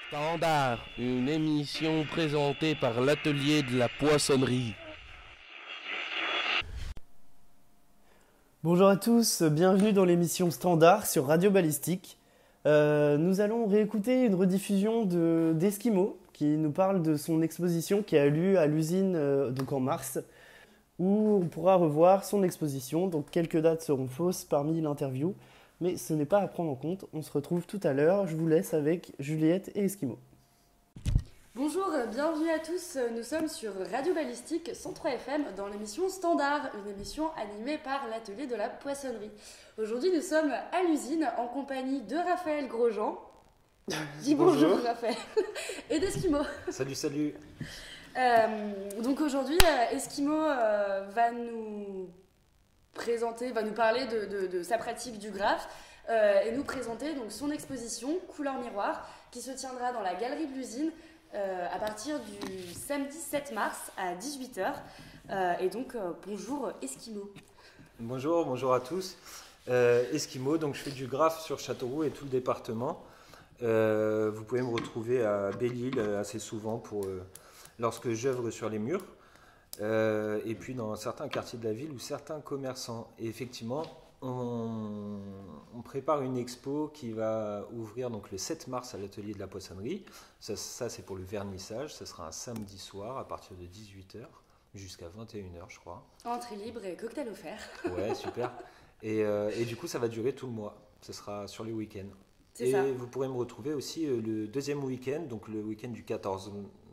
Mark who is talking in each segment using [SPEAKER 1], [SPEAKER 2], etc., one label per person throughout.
[SPEAKER 1] Standard, une émission présentée par l'atelier de la poissonnerie.
[SPEAKER 2] Bonjour à tous, bienvenue dans l'émission Standard sur Radio Balistique. Nous allons réécouter une rediffusion d'Eskimo qui nous parle de son exposition qui a lieu à l'usine donc en mars, où on pourra revoir son exposition. Donc quelques dates seront fausses parmi l'interview, mais ce n'est pas à prendre en compte. On se retrouve tout à l'heure. Je vous laisse avec Juliette et Eskimo.
[SPEAKER 3] Bonjour, bienvenue à tous. Nous sommes sur Radio Balistique 103 FM dans l'émission Standard, une émission animée par l'atelier de la poissonnerie. Aujourd'hui, nous sommes à l'usine en compagnie de Raphaël Grosjean. Dis bonjour Raphaël. Et d'Eskimo.
[SPEAKER 4] Salut, salut.
[SPEAKER 3] Donc aujourd'hui, Eskimo va nous parler de sa pratique du graphe et nous présenter donc son exposition Couleur Miroir qui se tiendra dans la galerie de l'usine à partir du samedi 7 mars à 18h. Et donc, bonjour Eskimo.
[SPEAKER 4] Bonjour à tous. Eskimo, donc je fais du graphe sur Châteauroux et tout le département. Vous pouvez me retrouver à Belle-Île assez souvent lorsque j'œuvre sur les murs. Et puis dans certains quartiers de la ville ou certains commerçants. Et effectivement, on prépare une expo qui va ouvrir donc le 7 mars à l'atelier de la poissonnerie. Ça c'est pour le vernissage. Ça sera un samedi soir à partir de 18h jusqu'à 21h, je crois.
[SPEAKER 3] Entrée libre et cocktail offert.
[SPEAKER 4] Ouais, super. Et du coup, ça va durer tout le mois. Ce sera sur les week-ends.
[SPEAKER 3] C'est ça.
[SPEAKER 4] Vous pourrez me retrouver aussi le deuxième week-end, donc le week-end du 14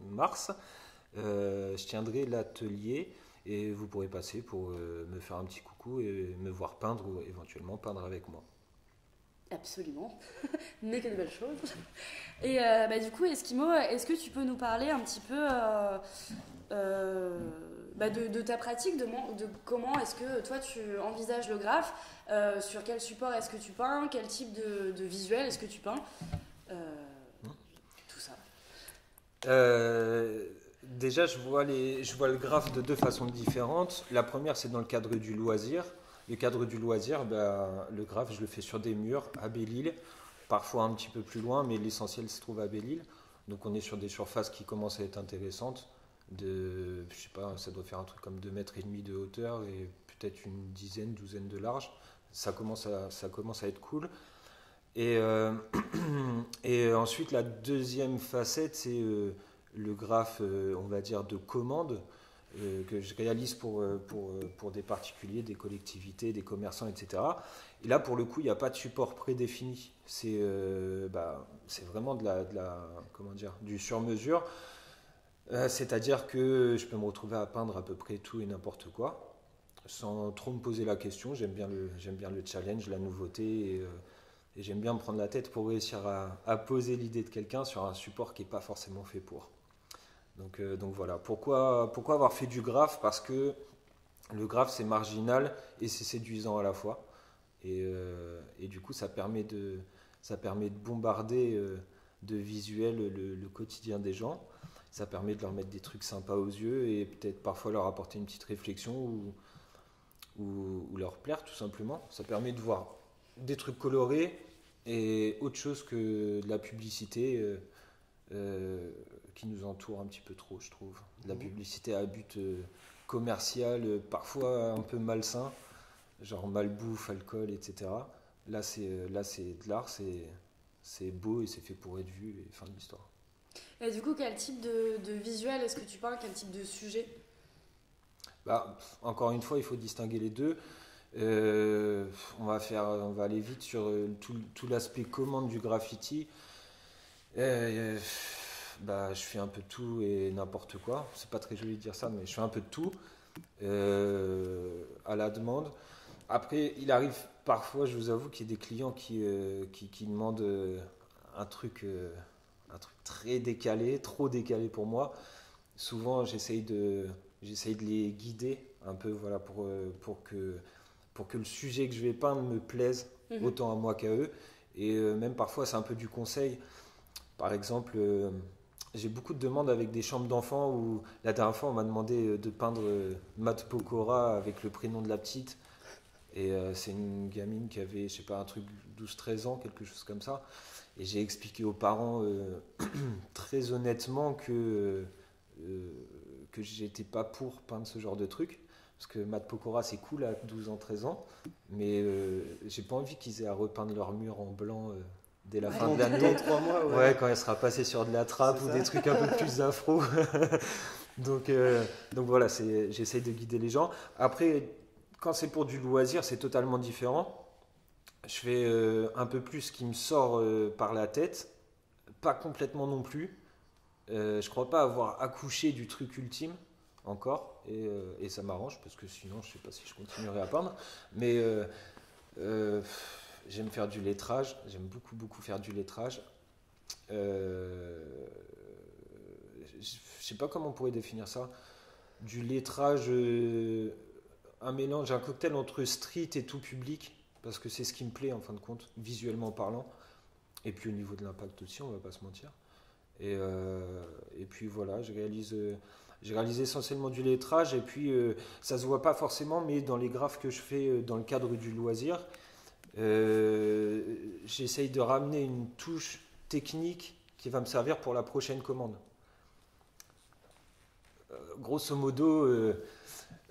[SPEAKER 4] mars. Je tiendrai l'atelier et vous pourrez passer pour me faire un petit coucou et me voir peindre ou éventuellement peindre avec moi.
[SPEAKER 3] Absolument, mais que de belles choses. Et du coup, Eskimo, est-ce que tu peux nous parler un petit peu de ta pratique, de comment est-ce que toi tu envisages le graphe, sur quel support est-ce que tu peins, quel type de visuel est-ce que tu peins, tout ça.
[SPEAKER 4] Déjà, je vois le graphe de deux façons différentes. La première, c'est dans le cadre du loisir. Le cadre du loisir, le graphe, je le fais sur des murs à Belle-Île, parfois un petit peu plus loin, mais l'essentiel se trouve à Belle-Île. Donc on est sur des surfaces qui commencent à être intéressantes. Je sais pas, ça doit faire un truc comme 2,5 mètres de hauteur et peut-être une douzaine de large. Ça commence à être cool. Et ensuite, la deuxième facette, c'est le graphe, on va dire, de commande que je réalise pour des particuliers, des collectivités, des commerçants, etc. Et là, pour le coup, il n'y a pas de support prédéfini. C'est vraiment du sur-mesure. C'est-à-dire que je peux me retrouver à peindre à peu près tout et n'importe quoi, sans trop me poser la question. J'aime bien le challenge, la nouveauté, et j'aime bien me prendre la tête pour réussir à poser l'idée de quelqu'un sur un support qui n'est pas forcément fait pour. Donc voilà, pourquoi avoir fait du graphe? Parce que le graphe c'est marginal et c'est séduisant à la fois. Et du coup ça permet de bombarder de visuels le quotidien des gens. Ça permet de leur mettre des trucs sympas aux yeux et peut-être parfois leur apporter une petite réflexion ou leur plaire tout simplement. Ça permet de voir des trucs colorés et autre chose que de la publicité qui nous entoure un petit peu trop, je trouve. De la publicité à but commercial, parfois un peu malsain, genre malbouffe, alcool, etc. Là, c'est de l'art, c'est beau et c'est fait pour être vu, et fin de l'histoire.
[SPEAKER 3] Et du coup, quel type de visuel est-ce que tu peins, quel type de sujet?
[SPEAKER 4] Encore une fois, il faut distinguer les deux. On va aller vite sur tout l'aspect commande du graffiti. Je fais un peu de tout et n'importe quoi. C'est pas très joli de dire ça, mais je fais un peu de tout à la demande. Après, il arrive parfois, je vous avoue, qu'il y ait des clients qui demandent un truc très décalé, trop décalé pour moi. Souvent, j'essaye de les guider un peu, voilà, pour que le sujet que je vais peindre me plaise autant à moi qu'à eux. Et même parfois, c'est un peu du conseil. Par exemple, j'ai beaucoup de demandes avec des chambres d'enfants où la dernière fois, on m'a demandé de peindre Matt Pokora avec le prénom de la petite. Et c'est une gamine qui avait, je sais pas, un truc 12-13 ans, quelque chose comme ça. Et j'ai expliqué aux parents très honnêtement que j'étais pas pour peindre ce genre de truc. Parce que Matt Pokora, c'est cool à 12 ans, 13 ans. Mais j'ai pas envie qu'ils aient à repeindre leur mur en blanc dès la fin de l'année.
[SPEAKER 2] 3 mois,
[SPEAKER 4] Ouais, quand elle sera passée sur de la trappe
[SPEAKER 2] C'est
[SPEAKER 4] ou
[SPEAKER 2] ça.
[SPEAKER 4] des trucs un peu plus afro. donc voilà, j'essaye de guider les gens. Après, quand c'est pour du loisir, c'est totalement différent. Je fais un peu plus ce qui me sort par la tête. Pas complètement non plus. Je crois pas avoir accouché du truc ultime encore. Et ça m'arrange parce que sinon, je sais pas si je continuerai à peindre. Mais j'aime faire du lettrage. J'aime beaucoup faire du lettrage. Je sais pas comment on pourrait définir ça. Du lettrage, un mélange, un cocktail entre street et tout public, parce que c'est ce qui me plaît en fin de compte, visuellement parlant. Et puis au niveau de l'impact aussi, on va pas se mentir. Et puis voilà, j'ai réalisé essentiellement du lettrage. Et puis ça se voit pas forcément, mais dans les graphes que je fais dans le cadre du loisir, j'essaye de ramener une touche technique qui va me servir pour la prochaine commande. Grosso modo,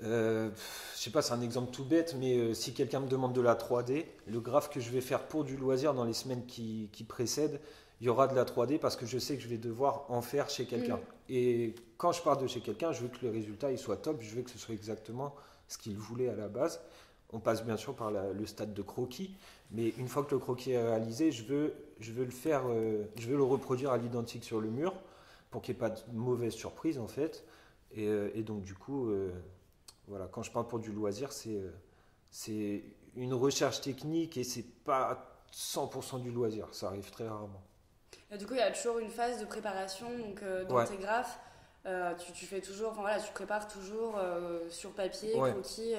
[SPEAKER 4] je sais pas, c'est un exemple tout bête, mais si quelqu'un me demande de la 3D, le graphe que je vais faire pour du loisir dans les semaines qui précèdent, il y aura de la 3D parce que je sais que je vais devoir en faire chez quelqu'un. Et quand je pars de chez quelqu'un, je veux que le résultat il soit top, je veux que ce soit exactement ce qu'il voulait à la base. On passe bien sûr par le stade de croquis, mais une fois que le croquis est réalisé, je veux le faire, je veux le reproduire à l'identique sur le mur pour qu'il n'y ait pas de mauvaise surprise en fait. Et donc du coup, voilà, quand je parle pour du loisir, c'est une recherche technique et c'est pas 100% du loisir, ça arrive très rarement.
[SPEAKER 3] Et du coup, il y a toujours une phase de préparation donc, dans tes graphes. Tu fais toujours, enfin voilà, tu prépares toujours sur papier, croquis.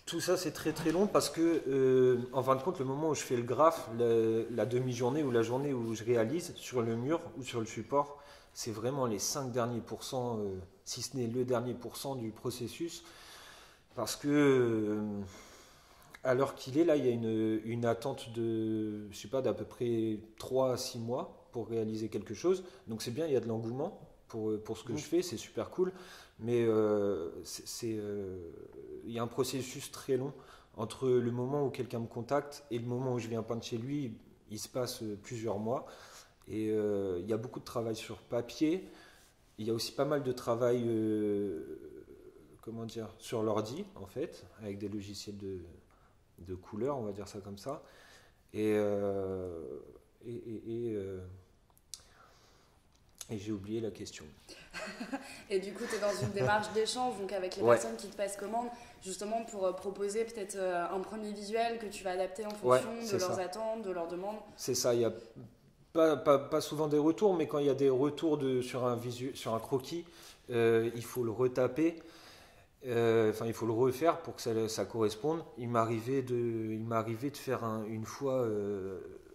[SPEAKER 4] Tout ça, c'est très très long parce que, en fin de compte, le moment où je fais le graphe, la demi-journée ou la journée où je réalise sur le mur ou sur le support, c'est vraiment les 5 derniers pourcents, si ce n'est le dernier pourcent du processus. Parce que, à l'heure qu'il est, là, il y a une attente de, je sais pas, d'à peu près 3 à 6 mois pour réaliser quelque chose. Donc c'est bien, il y a de l'engouement pour ce que je fais, c'est super cool. Mais il y a un processus très long entre le moment où quelqu'un me contacte et le moment où je viens peindre chez lui. Il se passe plusieurs mois. Et il y a beaucoup de travail sur papier. Il y a aussi pas mal de travail sur l'ordi, en fait, avec des logiciels de couleurs, on va dire ça comme ça. Et j'ai oublié la question.
[SPEAKER 3] Et du coup, tu es dans une démarche d'échange donc avec les personnes qui te passent commande, justement pour proposer peut-être un premier visuel que tu vas adapter en fonction de leurs attentes, de leurs demandes.
[SPEAKER 4] C'est ça, il y a pas souvent des retours, mais quand il y a des retours sur un croquis, il faut le retaper. Il faut le refaire pour que ça corresponde. Il m'arrivait de faire une fois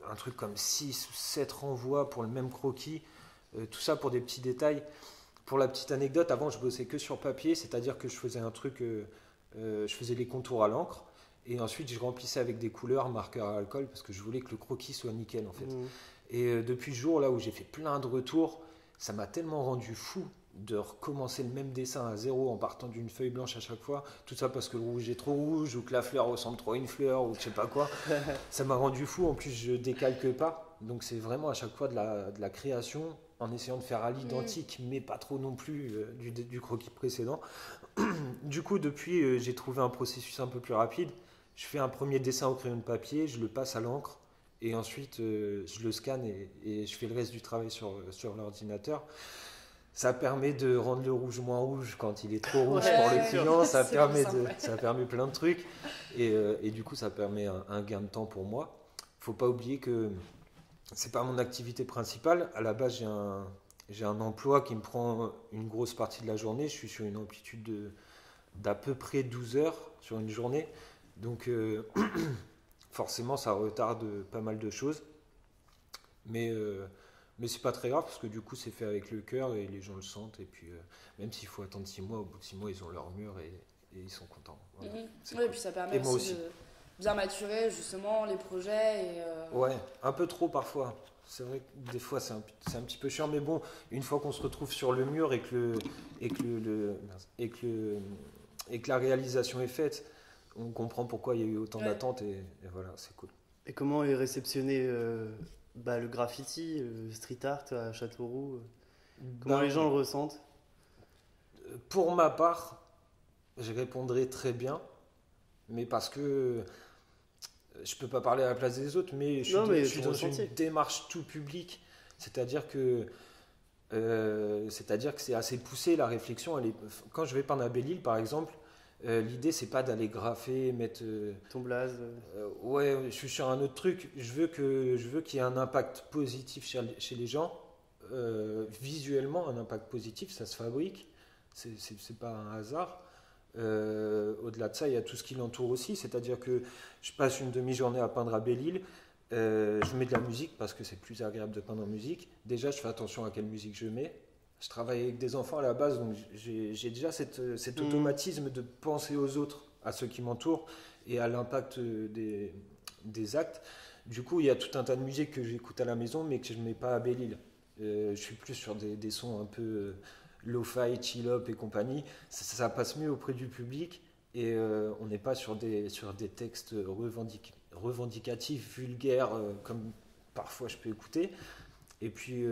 [SPEAKER 4] un truc comme 6 ou 7 renvois pour le même croquis. Tout ça pour des petits détails. Pour la petite anecdote, avant je bossais que sur papier, c'est-à-dire que je faisais un truc, je faisais les contours à l'encre et ensuite je remplissais avec des couleurs, marqueurs à alcool parce que je voulais que le croquis soit nickel en fait. Et depuis le jour là où j'ai fait plein de retours, ça m'a tellement rendu fou de recommencer le même dessin à zéro en partant d'une feuille blanche à chaque fois, tout ça parce que le rouge est trop rouge ou que la fleur ressemble trop à une fleur ou que je sais pas quoi. Ça m'a rendu fou, en plus je décalque pas, donc c'est vraiment à chaque fois de la création en essayant de faire à l'identique mais pas trop non plus du croquis précédent. Du coup depuis j'ai trouvé un processus un peu plus rapide. Je fais un premier dessin au crayon de papier, je le passe à l'encre et ensuite je le scanne et je fais le reste du travail sur l'ordinateur. Ça permet de rendre le rouge moins rouge quand il est trop rouge pour le client, ça permet plein de trucs et du coup ça permet un gain de temps pour moi. Faut pas oublier que c'est pas mon activité principale. À la base j'ai un emploi qui me prend une grosse partie de la journée. Je suis sur une amplitude d'à peu près 12 heures sur une journée, donc forcément ça retarde pas mal de choses, mais c'est pas très grave parce que du coup c'est fait avec le cœur et les gens le sentent et puis même s'il faut attendre 6 mois, au bout de 6 mois ils ont leur mur et et ils sont contents. Voilà. C'est
[SPEAKER 3] Ouais, et
[SPEAKER 4] cool.
[SPEAKER 3] puis ça permet
[SPEAKER 4] Et moi
[SPEAKER 3] aussi
[SPEAKER 4] aussi.
[SPEAKER 3] de bien maturer justement les projets.
[SPEAKER 4] Ouais, un peu trop parfois. C'est vrai que des fois c'est un petit peu chiant, mais bon, une fois qu'on se retrouve sur le mur et que la réalisation est faite, on comprend pourquoi il y a eu autant d'attentes et voilà, c'est cool.
[SPEAKER 2] Et comment est réceptionné le graffiti, street art à Châteauroux Comment les gens le ressentent?
[SPEAKER 4] Pour ma part, je répondrai très bien, mais parce que je peux pas parler à la place des autres, mais je suis dans une démarche tout public, c'est-à-dire que c'est assez poussé la réflexion. Quand je vais peindre à Belle-Île, par exemple, l'idée c'est pas d'aller graffer, mettre
[SPEAKER 2] ton blaze.
[SPEAKER 4] Ouais, je suis sur un autre truc. Je veux qu'il y ait un impact positif chez les gens. Visuellement, un impact positif, ça se fabrique. C'est pas un hasard. Au-delà de ça, il y a tout ce qui l'entoure aussi. C'est-à-dire que je passe une demi-journée à peindre à Belle-Île. Je mets de la musique parce que c'est plus agréable de peindre en musique. Déjà, je fais attention à quelle musique je mets. Je travaille avec des enfants à la base, donc j'ai déjà cet automatisme de penser aux autres, à ceux qui m'entourent et à l'impact des actes. Du coup, il y a tout un tas de musique que j'écoute à la maison, mais que je ne mets pas à Belle-Île. Je suis plus sur des sons un peu lo-fi, chill-up et compagnie. Ça passe mieux auprès du public et on n'est pas sur des textes revendicatifs, vulgaires, comme parfois je peux écouter. Et puis,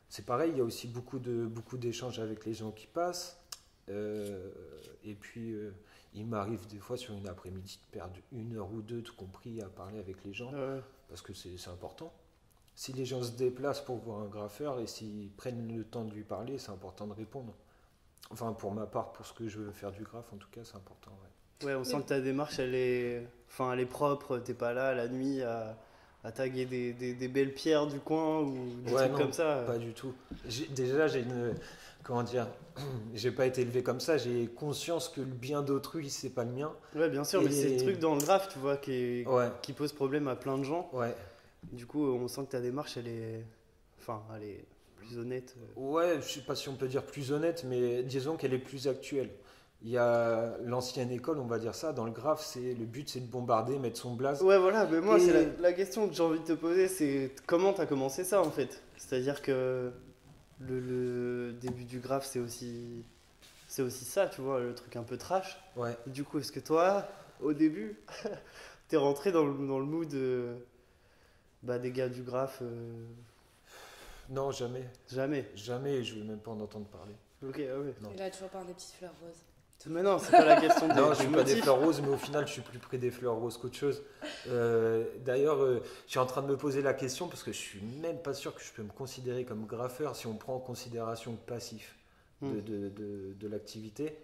[SPEAKER 4] c'est pareil, il y a aussi beaucoup d'échanges avec les gens qui passent. Et puis, il m'arrive des fois sur une après-midi de perdre 1 heure ou 2, tout compris, à parler avec les gens, parce que c'est important. Si les gens se déplacent pour voir un graffeur et s'ils prennent le temps de lui parler, c'est important de répondre. Enfin, pour ma part, pour ce que je veux faire du graphe, en tout cas, c'est important.
[SPEAKER 2] Ouais, on sent que ta démarche, elle est propre. T'es pas là la nuit à taguer des belles pierres du coin ou des trucs comme ça.
[SPEAKER 4] Pas du tout. Déjà, j'ai une... Comment dire, j'ai pas été élevé comme ça, j'ai conscience que le bien d'autrui, c'est pas le mien.
[SPEAKER 2] Ouais, bien sûr, mais c'est le truc dans le graphe, tu vois, qui pose problème à plein de gens.
[SPEAKER 4] Ouais.
[SPEAKER 2] Du coup, on sent que ta démarche, elle est plus honnête.
[SPEAKER 4] Ouais, je sais pas si on peut dire plus honnête, mais disons qu'elle est plus actuelle. Il y a l'ancienne école, on va dire ça, dans le graphe, le but c'est de bombarder, mettre son blaze.
[SPEAKER 2] Ouais, voilà, mais moi, c'est la question que j'ai envie de te poser, c'est comment t'as commencé ça en fait? C'est-à-dire que le début du graphe, c'est aussi ça, tu vois, le truc un peu trash.
[SPEAKER 4] Ouais.
[SPEAKER 2] Du coup, est-ce que toi, au début, t'es rentré dans le mood des gars du graphe
[SPEAKER 4] Non, jamais.
[SPEAKER 2] Jamais.
[SPEAKER 4] Jamais, je veux même pas en entendre parler.
[SPEAKER 2] Ok, ah ouais.
[SPEAKER 3] Il a toujours pas des petites fleurs roses.
[SPEAKER 2] Mais non, c'est pas la question
[SPEAKER 4] non, je suis pas des fleurs roses, mais au final, je suis plus près des fleurs roses qu'autre chose. D'ailleurs, je suis en train de me poser la question parce que je suis même pas sûr que je peux me considérer comme graffeur si on prend en considération le passif de l'activité,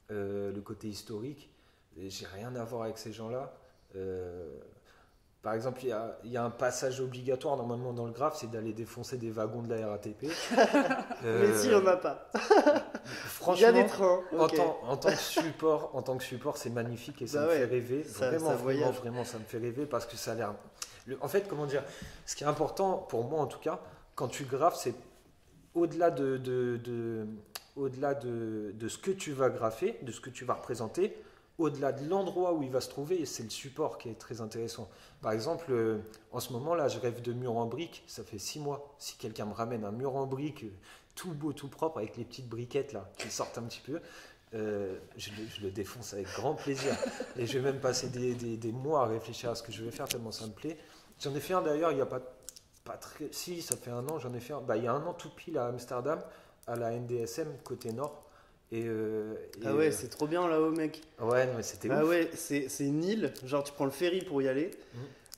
[SPEAKER 4] le côté historique. J'ai rien à voir avec ces gens-là. Par exemple, il y a un passage obligatoire normalement dans le graphe, c'est d'aller défoncer des wagons de la RATP.
[SPEAKER 2] Mais si, on n'a pas.
[SPEAKER 4] Franchement,
[SPEAKER 2] il y a des trains. Okay.
[SPEAKER 4] En tant que support, c'est magnifique et ça me fait rêver. Vraiment, ça me fait rêver parce que ça a l'air. En fait, comment dire, ce qui est important pour moi en tout cas, quand tu graphes, c'est au-delà de ce que tu vas grapher, de ce que tu vas représenter. Au-delà de l'endroit où il va se trouver, c'est le support qui est très intéressant. Par exemple, en ce moment là, je rêve de murs en briques. Ça fait 6 mois. Si quelqu'un me ramène un mur en briques, tout beau, tout propre, avec les petites briquettes là qui sortent un petit peu, je le défonce avec grand plaisir. Et je vais même passer des mois à réfléchir à ce que je vais faire tellement ça me plaît. J'en ai fait un d'ailleurs, il y a pas très... Si, ça fait 1 an, j'en ai fait un. Il y a 1 an tout pile à Amsterdam, à la NDSM côté nord.
[SPEAKER 2] Ouais, c'est trop bien là-haut, mec.
[SPEAKER 4] Ouais, mais c'était ouf.
[SPEAKER 2] Ah ouais, c'est une île, genre tu prends le ferry pour y aller,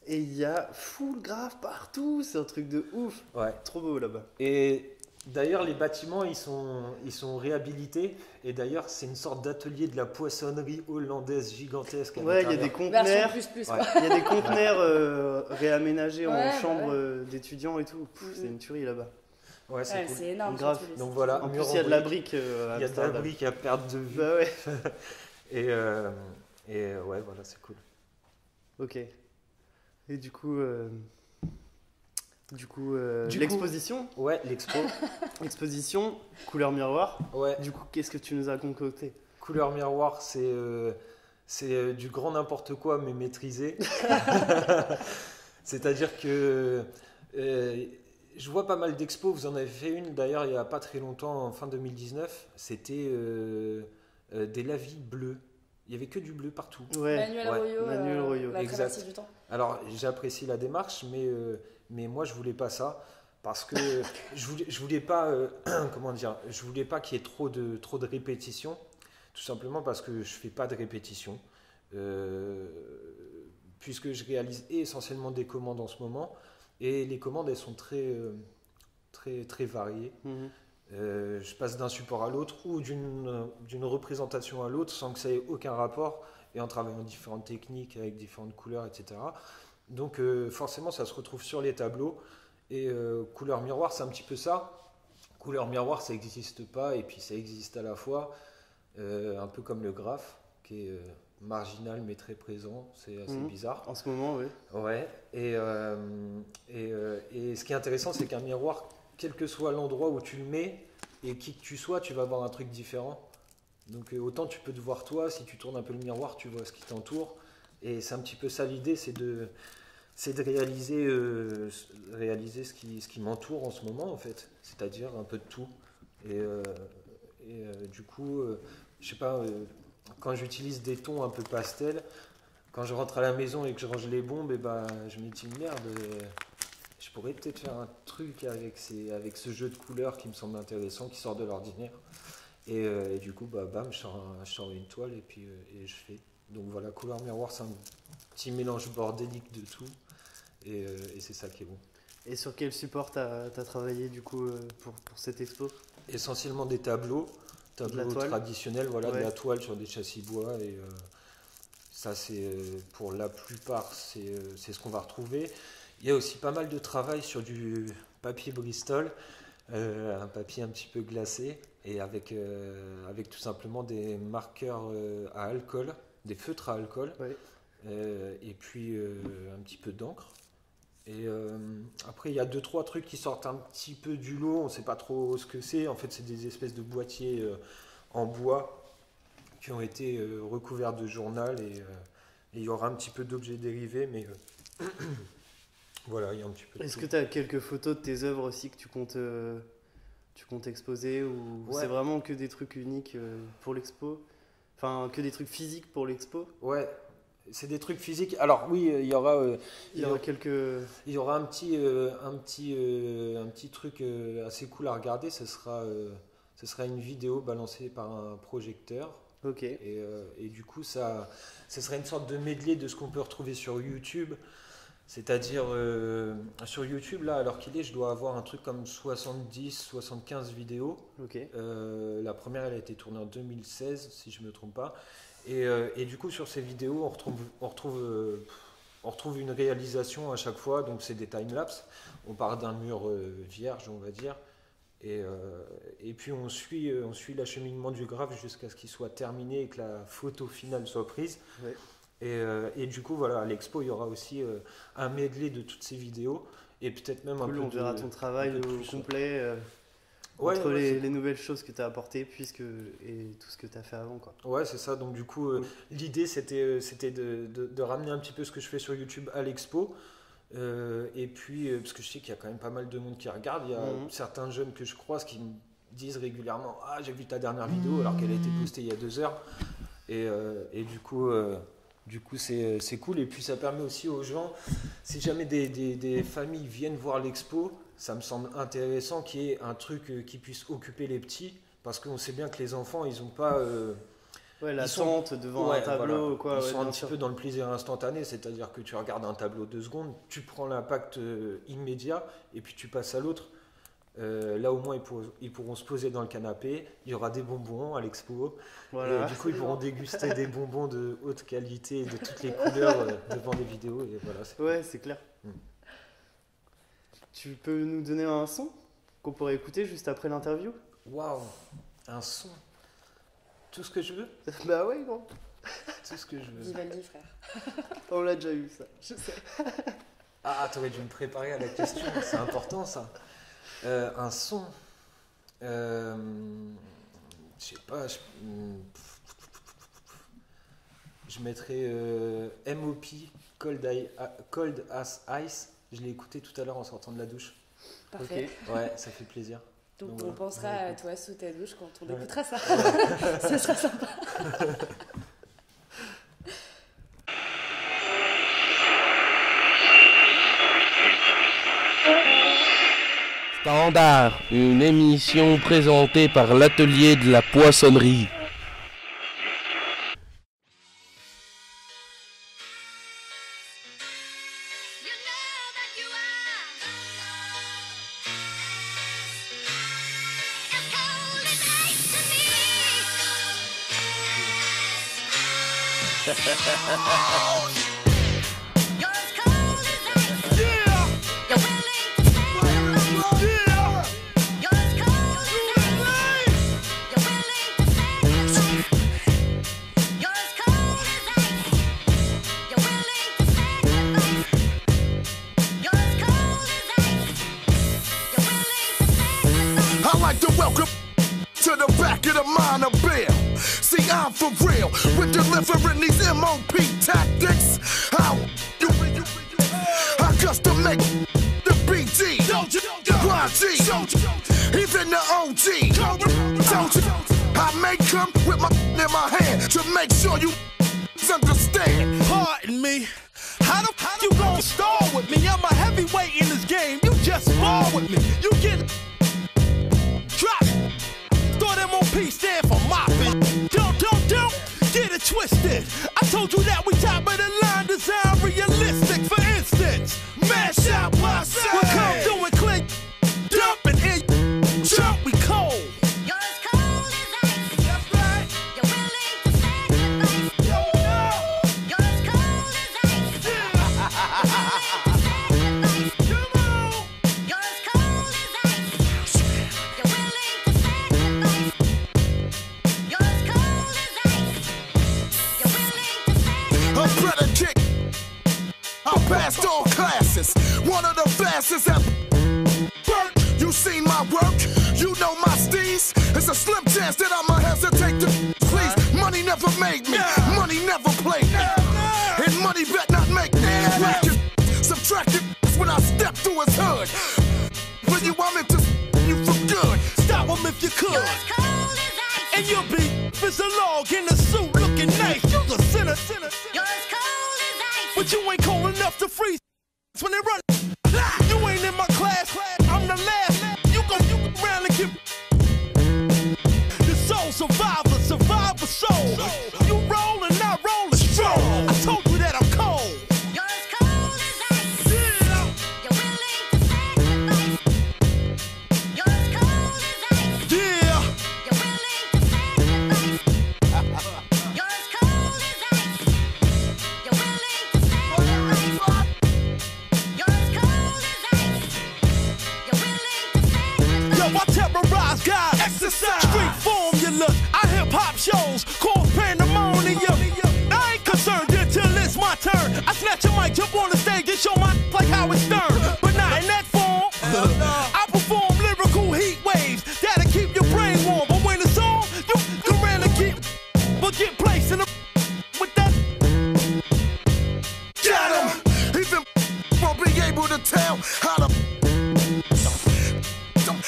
[SPEAKER 2] et il y a full graphe partout, c'est un truc de ouf.
[SPEAKER 4] Ouais.
[SPEAKER 2] Trop beau là-bas.
[SPEAKER 4] Et d'ailleurs, les bâtiments, ils sont réhabilités, et d'ailleurs, c'est une sorte d'atelier de la poissonnerie hollandaise gigantesque.
[SPEAKER 2] Ouais, il y a des conteneurs, il y a des conteneurs réaménagés en chambre d'étudiants et tout. C'est une tuerie là-bas.
[SPEAKER 4] Ouais, c'est cool.
[SPEAKER 3] C'est énorme.
[SPEAKER 2] Grave.
[SPEAKER 4] Donc voilà,
[SPEAKER 2] en plus il y a de la brique.
[SPEAKER 4] Il y a de la brique à perte de vue.
[SPEAKER 2] Bah ouais.
[SPEAKER 4] et ouais, voilà, c'est cool.
[SPEAKER 2] Ok. Et du coup, l'exposition.
[SPEAKER 4] Ouais, l'expo.
[SPEAKER 2] Exposition, couleur miroir.
[SPEAKER 4] Ouais.
[SPEAKER 2] Du coup, qu'est-ce que tu nous as concocté?
[SPEAKER 4] Couleur miroir, c'est du grand n'importe quoi, mais maîtrisé. C'est-à-dire que je vois pas mal d'expos. Vous en avez fait une d'ailleurs il n'y a pas très longtemps, en fin 2019. C'était des lavis bleus. Il n'y avait que du bleu partout.
[SPEAKER 2] Ouais.
[SPEAKER 3] Manuel Royo, la
[SPEAKER 4] exact.
[SPEAKER 3] traversée du temps.
[SPEAKER 4] Alors j'apprécie la démarche, mais moi je voulais pas ça. Parce que je voulais pas, comment dire, je voulais pas qu'il y ait trop de répétitions. Tout simplement parce que je fais pas de répétition. Puisque je réalise essentiellement des commandes en ce moment. Et les commandes, elles sont très variées. Je passe d'un support à l'autre ou d'une représentation à l'autre sans que ça ait aucun rapport et en travaillant différentes techniques avec différentes couleurs, etc. Donc forcément, ça se retrouve sur les tableaux. Et couleur miroir, c'est un petit peu ça. Couleur miroir, ça n'existe pas et puis ça existe à la fois. Un peu comme le graphe, qui est marginal mais très présent. C'est assez bizarre.
[SPEAKER 2] En ce moment, oui.
[SPEAKER 4] Ouais. Et ce qui est intéressant, c'est qu'un miroir, quel que soit l'endroit où tu le mets et qui que tu sois, tu vas voir un truc différent. Donc autant tu peux te voir toi, si tu tournes un peu le miroir, tu vois ce qui t'entoure. Et c'est un petit peu ça l'idée, c'est de réaliser ce qui m'entoure en ce moment en fait, c'est-à-dire un peu de tout. Et du coup, je sais pas, quand j'utilise des tons un peu pastel, quand je rentre à la maison et que je range les bombes, et ben, je me dis merde, je pourrais peut-être faire un truc avec ce jeu de couleurs qui me semble intéressant, qui sort de l'ordinaire. Et du coup, bam, je sors une toile et puis et je fais. Donc voilà, couleur miroir, c'est un petit mélange bordélique de tout. Et c'est ça qui est bon.
[SPEAKER 2] Et sur quel support t'as travaillé du coup pour cette expo?
[SPEAKER 4] Essentiellement des tableaux traditionnels, voilà, de la toile sur des châssis bois. Et ça, c'est pour la plupart, c'est ce qu'on va retrouver. Il y a aussi pas mal de travail sur du papier Bristol, un papier un petit peu glacé, et avec tout simplement des marqueurs à alcool, des feutres à alcool, et puis un petit peu d'encre. Et après, il y a 2-3 trucs qui sortent un petit peu du lot, on ne sait pas trop ce que c'est. En fait, c'est des espèces de boîtiers en bois qui ont été recouverts de journal, et il y aura un petit peu d'objets dérivés, mais voilà, il y a un petit peu de
[SPEAKER 2] Est-ce
[SPEAKER 4] tout.
[SPEAKER 2] que tu as quelques photos de tes œuvres aussi que tu comptes exposer, ou c'est vraiment que des trucs uniques pour l'expo? Enfin, que des trucs physiques pour l'expo?
[SPEAKER 4] Ouais. C'est des trucs physiques. Alors oui, il y aura
[SPEAKER 2] quelques.
[SPEAKER 4] Il y aura un petit truc assez cool à regarder. Ce sera une vidéo balancée par un projecteur.
[SPEAKER 2] Ok.
[SPEAKER 4] Et du coup, ce sera une sorte de medley de ce qu'on peut retrouver sur YouTube. C'est-à-dire sur YouTube, là, alors qu'il est, je dois avoir un truc comme 70-75 vidéos.
[SPEAKER 2] Ok.
[SPEAKER 4] La première, elle a été tournée en 2016, si je ne me trompe pas. Et du coup, sur ces vidéos, on retrouve une réalisation à chaque fois. Donc, c'est des time-lapse. On part d'un mur vierge, on va dire. Et puis, on suit l'acheminement du graphe jusqu'à ce qu'il soit terminé et que la photo finale soit prise.
[SPEAKER 2] Ouais.
[SPEAKER 4] Et du coup, voilà, à l'expo, il y aura aussi un medley de toutes ces vidéos. Et peut-être même
[SPEAKER 2] cool, on verra ton travail au complet. Entre les nouvelles choses que tu as apportées et tout ce que tu as fait avant, quoi.
[SPEAKER 4] Ouais, c'est ça. Donc du coup, l'idée c'était de ramener un petit peu ce que je fais sur YouTube à l'expo. Et puis, parce que je sais qu'il y a quand même pas mal de monde qui regarde. Il y a certains jeunes que je croise qui me disent régulièrement « Ah, j'ai vu ta dernière vidéo alors qu'elle a été postée il y a 2 heures. » Et du coup, c'est cool. Et puis ça permet aussi aux gens, si jamais des familles viennent voir l'expo, ça me semble intéressant qu'il y ait un truc qui puisse occuper les petits, parce qu'on sait bien que les enfants, ils n'ont pas...
[SPEAKER 2] l'attente devant un tableau.
[SPEAKER 4] Voilà. Ils sont un petit peu dans le plaisir instantané, c'est-à-dire que tu regardes un tableau 2 secondes, tu prends l'impact immédiat, et puis tu passes à l'autre. Là au moins ils pourront se poser dans le canapé, il y aura des bonbons à l'expo,
[SPEAKER 2] voilà.
[SPEAKER 4] Et du coup ils pourront déguster des bonbons de haute qualité, de toutes les couleurs devant des vidéos, et voilà,
[SPEAKER 2] c'est clair. Tu peux nous donner un son qu'on pourrait écouter juste après l'interview?
[SPEAKER 4] Waouh, un son, tout ce que je veux.
[SPEAKER 2] Bah ouais, gros.
[SPEAKER 4] Tout ce que je veux.
[SPEAKER 3] Vivaldi, frère.
[SPEAKER 2] On l'a déjà eu, ça.
[SPEAKER 3] Je sais.
[SPEAKER 4] Ah, t'aurais dû me préparer à la question, c'est important ça. Un son, je sais pas, Je mettrais MOP, Cold as Ice. Je l'ai écouté tout à l'heure en sortant de la douche.
[SPEAKER 3] Parfait.
[SPEAKER 4] Ouais, ça fait plaisir.
[SPEAKER 3] Donc on
[SPEAKER 4] voilà.
[SPEAKER 3] pensera à toi sous ta douche quand on
[SPEAKER 4] Ouais.
[SPEAKER 3] écoutera ça. Ça sera sympa.
[SPEAKER 1] Standard, une émission présentée par l'atelier de la poissonnerie.
[SPEAKER 5] I like to welcome to the back of the minor bill. See, I'm for real with delivering these MOP tactics. How you I custom make the BG, YG, even the OG. Don't you? I make them with my in my hand to make sure you understand.
[SPEAKER 6] Pardon me. How the f you gon' stall with me? I'm a heavyweight in this game. You just fall with me. You get drop. Throw them on P stand for mopping. Don't get it twisted. I told you that we top of the line, design realistic. For instance, mash out my side. We come doing click, dumping in, jump, we cold.
[SPEAKER 5] Passed all classes, one of the fastest at work. You seen my work, you know my steez. It's a slim chance that I'ma hesitate to please. Money never made me, money never played me, and money bet not make me. Rack it, subtract it when I step through his hood. When you want me to you for good,
[SPEAKER 6] Stop him if you could. And you'll be Mr. Log in the suit looking nice. You're a sinner. But you ain't cold enough to freeze when they run. You ain't in my class, I'm the last. You gon' round and get the soul survivor soul. You roll and I roll and strong. I told you that I'm cold. Exercise, street formula, I hip-hop shows, cause pandemonium. I ain't concerned until it's my turn. I snatch a mic, jump on the stage and show my like Howard Stern. But not in that form. I perform lyrical heat waves that'll keep your brain warm. But when it's on, you can really keep, but get placed in the with that.
[SPEAKER 5] Got him, even won't be able to tell how to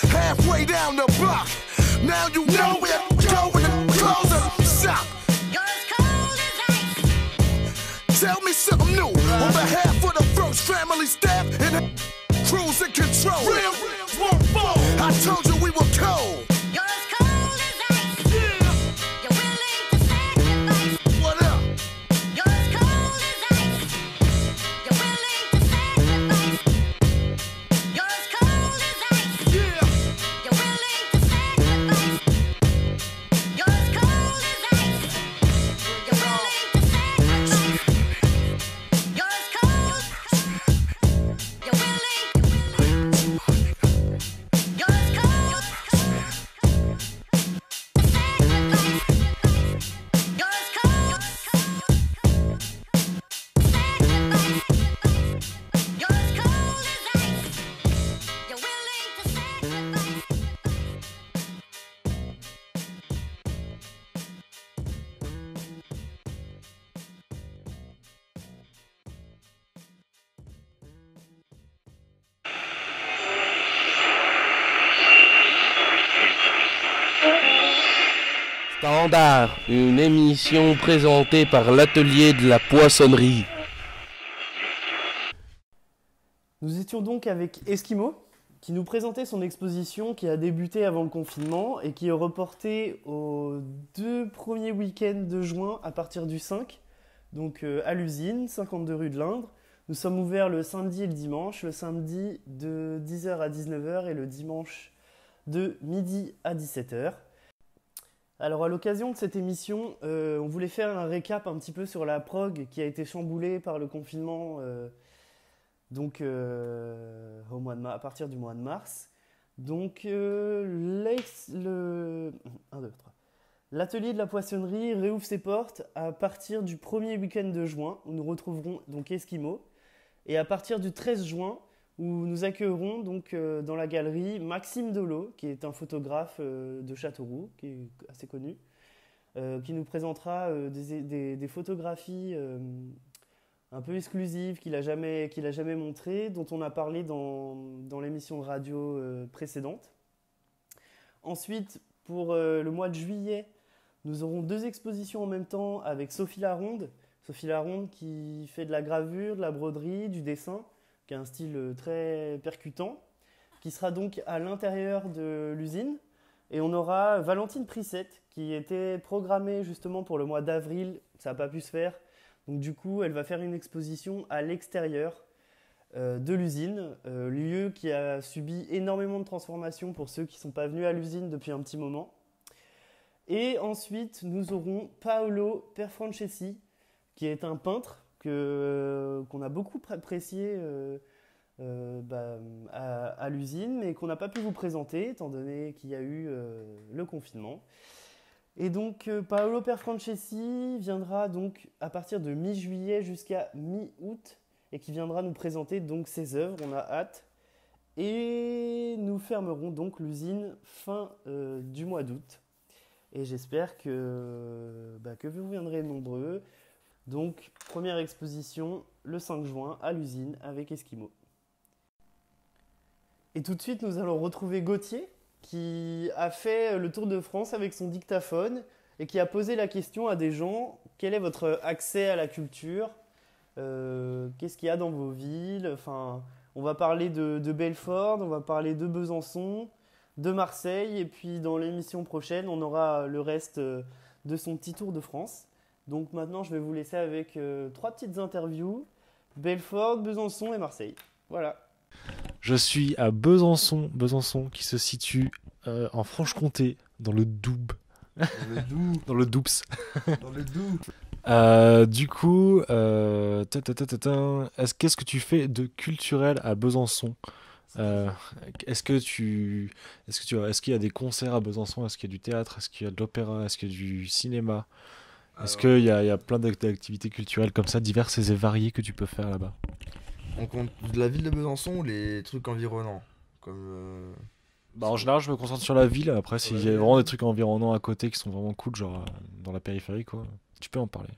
[SPEAKER 5] halfway down the block. Now you know where I'm going to close the shop. Tell me something new on behalf of the First Family staff and crews in control.
[SPEAKER 6] Real won't fall.
[SPEAKER 5] I told you we were cold. What up?
[SPEAKER 1] Standard, une émission présentée par l'atelier de la poissonnerie.
[SPEAKER 2] Nous étions donc avec Eskimo, qui nous présentait son exposition qui a débuté avant le confinement et qui est reportée aux 2 premiers week-ends de juin à partir du 5, donc à l'usine, 52 rue de l'Indre. Nous sommes ouverts le samedi et le dimanche, le samedi de 10h à 19h et le dimanche de midi à 17h. Alors à l'occasion de cette émission, on voulait faire un récap un petit peu sur la prog qui a été chamboulée par le confinement à partir du mois de mars. Donc l'atelier de la poissonnerie réouvre ses portes à partir du premier week-end de juin où nous retrouverons donc Eskimo, et à partir du 13 juin où nous accueillerons donc dans la galerie Maxime Dolo, qui est un photographe de Châteauroux, qui est assez connu, qui nous présentera des photographies un peu exclusives qu'il a jamais montrées, dont on a parlé dans l'émission radio précédente. Ensuite, pour le mois de juillet, nous aurons 2 expositions en même temps avec Sophie Laronde. Sophie Laronde qui fait de la gravure, de la broderie, du dessin, qui a un style très percutant, qui sera donc à l'intérieur de l'usine. Et on aura Valentine Prissette, qui était programmée justement pour le mois d'avril, ça n'a pas pu se faire. Donc du coup, elle va faire une exposition à l'extérieur de l'usine, lieu qui a subi énormément de transformations pour ceux qui ne sont pas venus à l'usine depuis un petit moment. Et ensuite, nous aurons Paolo Perfranceschi, qui est un peintre qu'on a beaucoup apprécié à l'usine, mais qu'on n'a pas pu vous présenter, étant donné qu'il y a eu le confinement. Et donc, Paolo Perfranceschi viendra donc à partir de mi-juillet jusqu'à mi-août, et qui viendra nous présenter donc ses œuvres, on a hâte. Et nous fermerons donc l'usine fin du mois d'août. Et j'espère que vous viendrez nombreux. Donc, première exposition le 5 juin à l'usine avec Eskimo. Et tout de suite, nous allons retrouver Gauthier, qui a fait le tour de France avec son dictaphone et qui a posé la question à des gens: quel est votre accès à la culture ? Qu'est-ce qu'il y a dans vos villes ? Enfin, on va parler de Belfort, on va parler de Besançon, de Marseille, et puis dans l'émission prochaine, on aura le reste de son petit tour de France. Donc maintenant, je vais vous laisser avec 3 petites interviews: Belfort, Besançon et Marseille. Voilà.
[SPEAKER 7] Je suis à Besançon qui se situe en Franche-Comté, dans le Doubs. Dans le Doubs. Du coup, qu'est-ce que tu fais de culturel à Besançon ? Est-ce qu'il y a des concerts à Besançon ? Est-ce qu'il y a du théâtre ? Est-ce qu'il y a de l'opéra ? Est-ce qu'il y a du cinéma ? Est-ce qu'il y a plein d'activités culturelles comme ça, diverses et variées, que tu peux faire là-bas ?
[SPEAKER 8] On compte de la ville de Besançon ou les trucs environnants comme
[SPEAKER 7] en général, je me concentre sur la ville. Après, s'il y a vraiment des trucs environnants à côté qui sont vraiment cool, genre dans la périphérie, quoi, tu peux en parler.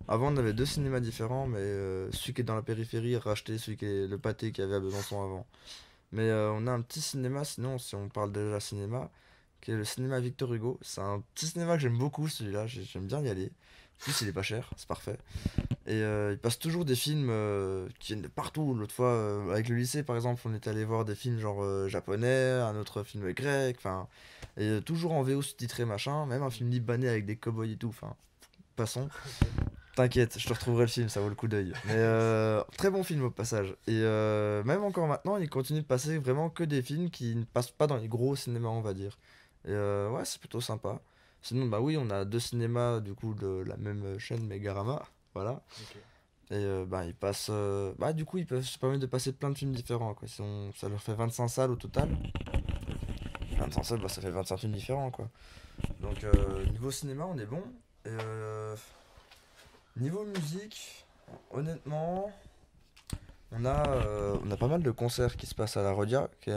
[SPEAKER 8] Avant, on avait 2 cinémas différents, mais celui qui est dans la périphérie a racheté celui qui est le pâté qu'il y avait à Besançon avant. Mais on a un petit cinéma, sinon, si on parle déjà cinéma, qui est le cinéma Victor Hugo. C'est un petit cinéma que j'aime beaucoup, celui-là, j'aime bien y aller. En plus, il est pas cher, c'est parfait. Et il passe toujours des films qui viennent de partout. L'autre fois, avec le lycée, par exemple, on est allé voir des films genre japonais, un autre film grec, enfin, et toujours en VO sous-titré, machin, même un film libanais avec des cow-boys et tout, enfin, passons. T'inquiète, je te retrouverai le film, ça vaut le coup d'œil. Mais très bon film au passage. Et même encore maintenant, il continue de passer vraiment que des films qui ne passent pas dans les gros cinémas, on va dire. Et ouais, c'est plutôt sympa. Sinon, bah oui, on a 2 cinémas du coup de la même chaîne, Megarama, voilà. Okay. Et ils passent. Du coup, ils peuvent se permettre de passer plein de films différents, quoi. Ça leur fait 25 salles au total. 25 salles, ça fait 25 films différents, quoi. Donc, niveau cinéma, on est bon. Et niveau musique, honnêtement, on a pas mal de concerts qui se passent à la Rodia, qui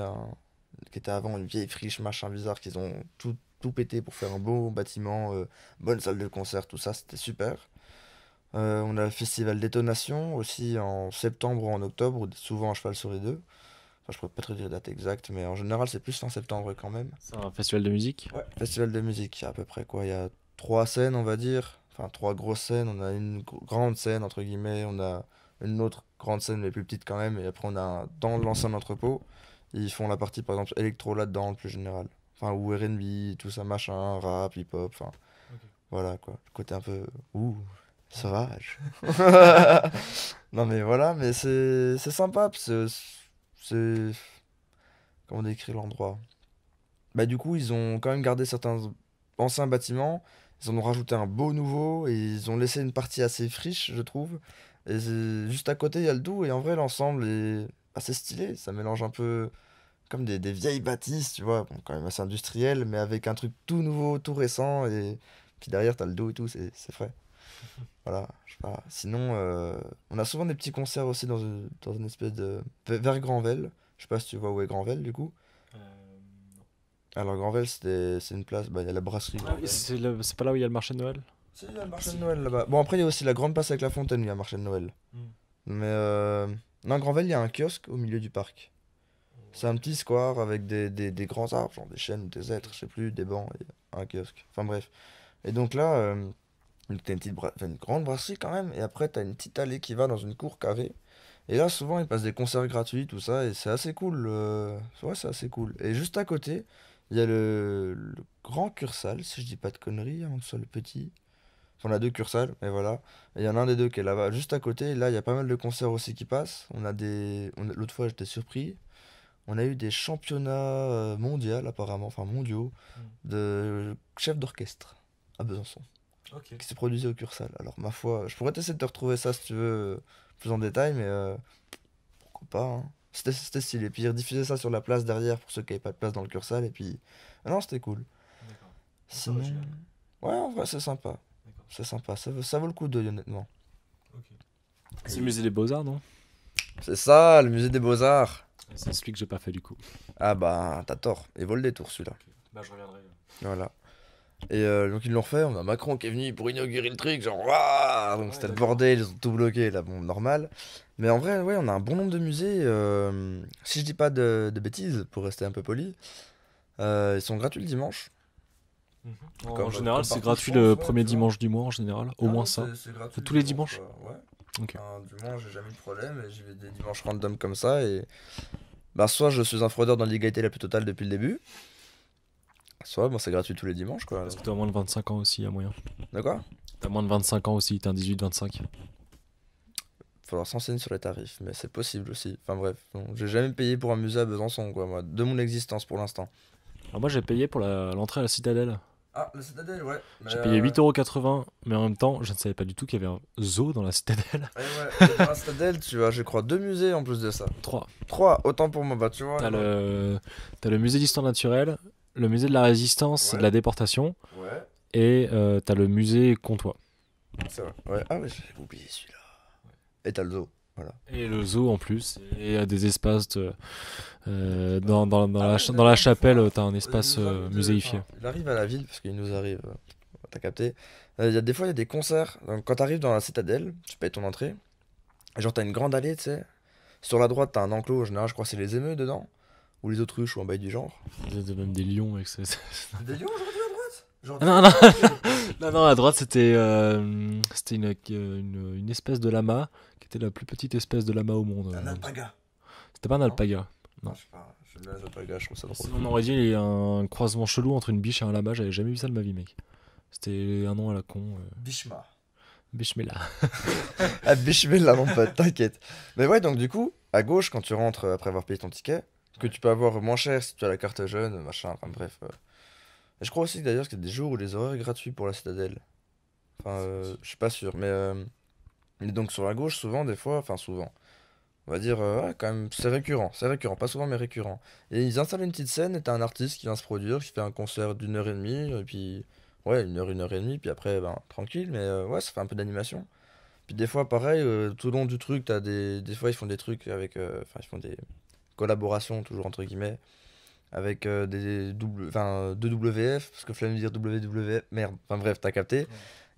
[SPEAKER 8] était avant une vieille friche, machin bizarre, qu'ils ont tout pété pour faire un beau bâtiment, bonne salle de concert, tout ça, c'était super. On a le festival Détonation aussi en septembre ou en octobre, souvent à cheval sur les deux. Enfin, je pourrais pas te dire la date exacte, mais en général, c'est plus fin septembre quand même.
[SPEAKER 7] C'est un festival de musique?
[SPEAKER 8] Ouais. Festival de musique, il y a à peu près quoi? Il y a 3 scènes, on va dire. Enfin, 3 grosses scènes. On a une grande scène, entre guillemets. On a une autre grande scène, mais plus petite quand même. Et après, on a dans l'ancien entrepôt, ils font la partie, par exemple, électro là-dedans, le plus général. Enfin, ou R&B, tout ça, machin, rap, hip-hop, enfin, voilà, quoi. Le côté un peu, sauvage. Non, mais voilà, mais c'est sympa, parce que c'est... Comment décrire l'endroit? Bah, du coup, ils ont quand même gardé certains anciens bâtiments, ils en ont rajouté un beau nouveau, et ils ont laissé une partie assez friche, je trouve. Et juste à côté, il y a le Doubs, et en vrai, l'ensemble est assez stylé, ça mélange un peu comme des vieilles bâtisses, tu vois, bon, quand même assez industriel, mais avec un truc tout nouveau, tout récent, et puis derrière, t'as le Doubs et tout, c'est frais. Voilà, je sais pas. Sinon, on a souvent des petits concerts aussi dans une espèce de... vers Granvelle. Je sais pas si tu vois où est Granvelle, du coup. Alors, Granvelle, c'est une place, bah, il y a la brasserie
[SPEAKER 7] Ah oui,
[SPEAKER 8] Granvelle.
[SPEAKER 7] c'est pas là où il y a le marché de Noël?
[SPEAKER 8] Si, il y a le marché de Noël là-bas. Bon, après, il y a aussi la grande place avec la fontaine, où il y a un marché de Noël. Mais, non, Granvelle, il y a un kiosque au milieu du parc. C'est un petit square avec des grands arbres, genre des chênes ou des hêtres, je sais plus, des bancs et un kiosque. Enfin, bref. Et donc là, t'as enfin, une grande brasserie quand même, et après, t'as une petite allée qui va dans une cour carrée. Et là, souvent, ils passent des concerts gratuits, tout ça, et c'est assez cool. Ouais, c'est assez cool. Et juste à côté, il y a le grand Cursal, si je dis pas de conneries, avant que ce soit le petit. Enfin, on a 2 Cursal, mais voilà. Et il y en a un des deux qui est là-bas, juste à côté. Et là, il y a pas mal de concerts aussi qui passent. L'autre fois, j'étais surpris. On a eu des championnats mondiaux, apparemment, enfin mondiaux, de chef d'orchestre à Besançon, qui s'est produit au Cursal. Alors, ma foi, je pourrais t'essayer de te retrouver ça si tu veux, plus en détail, mais pourquoi pas, hein. C'était stylé. Puis ils rediffusaient ça sur la place derrière pour ceux qui n'avaient pas de place dans le Cursal. Et puis, ah non, c'était cool. Sinon, ouais, en vrai, c'est sympa. C'est sympa, ça vaut le coup d'œil, honnêtement.
[SPEAKER 7] C'est le musée des Beaux-Arts, non?
[SPEAKER 8] C'est ça, le musée des Beaux-Arts.
[SPEAKER 7] C'est celui que j'ai pas fait du coup.
[SPEAKER 8] Ah bah, t'as tort. Il vaut le détour, celui-là.
[SPEAKER 7] Bah, je reviendrai.
[SPEAKER 8] Voilà. Et donc ils l'ont fait, on a Macron qui est venu pour inaugurer le truc, genre waouh, donc c'était le bordel, ils ont tout bloqué, là bon, normal. Mais en vrai, ouais, on a un bon nombre de musées, si je dis pas de bêtises, pour rester un peu poli, ils sont gratuits le dimanche.
[SPEAKER 7] En général,
[SPEAKER 8] comme
[SPEAKER 7] c'est
[SPEAKER 8] partout,
[SPEAKER 7] gratuit
[SPEAKER 8] je pense,
[SPEAKER 7] le
[SPEAKER 8] ouais,
[SPEAKER 7] premier
[SPEAKER 8] tu vois.
[SPEAKER 7] dimanche du mois en général, au moins ça.
[SPEAKER 8] C'est gratuit
[SPEAKER 7] Tous les
[SPEAKER 8] le
[SPEAKER 7] dimanches?
[SPEAKER 8] Ouais.
[SPEAKER 7] Ok.
[SPEAKER 8] Du moins, j'ai jamais eu de problème, et j'y vais des dimanches random comme ça, et bah soit je suis un fraudeur dans l'illégalité la plus totale depuis le début, soit bon, c'est gratuit tous les dimanches, quoi.
[SPEAKER 7] Parce que t'as moins de 25 ans aussi, il y a moyen.
[SPEAKER 8] D'accord?
[SPEAKER 7] T'as moins de 25 ans aussi, t'es un 18-25.
[SPEAKER 8] Falloir s'enseigner sur les tarifs, mais c'est possible aussi. Enfin bref, bon, j'ai jamais payé pour un musée à Besançon, quoi, moi, de mon existence pour l'instant.
[SPEAKER 7] Alors moi j'ai payé pour l'entrée à la Citadelle.
[SPEAKER 8] Ah, la Citadelle, ouais.
[SPEAKER 7] J'ai payé 8,80€, mais en même temps, je ne savais pas du tout qu'il y avait un zoo dans la Citadelle.
[SPEAKER 8] Ouais, dans la Citadelle, tu as, je crois, 2 musées en plus de ça.
[SPEAKER 7] 3.
[SPEAKER 8] 3, autant pour moi, bah tu vois.
[SPEAKER 7] T'as le musée d'histoire naturelle, le musée de la résistance et de la déportation,
[SPEAKER 8] Ouais,
[SPEAKER 7] et t'as le musée Comtois.
[SPEAKER 8] c'est vrai. Ouais. Ah ouais, j'avais oublié celui-là. Et t'as le zoo, voilà.
[SPEAKER 7] Et le zoo en plus, et des espaces dans la chapelle, t'as un espace muséifié.
[SPEAKER 8] Il arrive à la ville, parce qu'il nous arrive, t'as capté. Des fois, il y a des concerts. Donc, quand t'arrives dans la Citadelle, tu payes ton entrée. Et genre, t'as une grande allée, tu sais. Sur la droite, t'as un enclos, en général, je crois que c'est les émeus dedans. Ou les autruches, ou un bail du genre.
[SPEAKER 7] Même des lions avec ça.
[SPEAKER 8] Des lions aujourd'hui à droite? Genre,
[SPEAKER 7] Non, à droite c'était une espèce de lama qui était la plus petite espèce de lama au monde.
[SPEAKER 8] un alpaga.
[SPEAKER 7] C'était pas un alpaga. Non.
[SPEAKER 8] Je sais pas, j'aime bien les alpagas, je trouve ça drôle.
[SPEAKER 7] Sinon, on aurait dit il y a un croisement chelou entre une biche et un lama, j'avais jamais vu ça de ma vie, mec. C'était un nom à la con.
[SPEAKER 8] Bishma.
[SPEAKER 7] Bichmela.
[SPEAKER 8] Ah, Bishmela, mon pote, t'inquiète. Mais ouais, donc du coup, à gauche, quand tu rentres après avoir payé ton ticket, que tu peux avoir moins cher si tu as la carte jeune, machin, enfin bref. Et je crois aussi que d'ailleurs qu'il y a des jours où les horaires sont gratuits pour la Citadelle. Enfin, je suis pas sûr, mais donc sur la gauche, souvent, des fois, enfin souvent, on va dire, ouais, quand même, c'est récurrent, pas souvent, mais récurrent. Et ils installent une petite scène et t'as un artiste qui vient se produire, qui fait un concert d'1 heure et demie, et puis, ouais, 1 heure et demie, puis après, ben, tranquille, mais ouais, ça fait un peu d'animation. Puis des fois, pareil, tout au long du truc, t'as des fois, ils font des trucs avec, enfin, ils font des collaborations, toujours entre guillemets, avec enfin, de WF, parce que flemme de dire WWF, merde, enfin bref, t'as capté.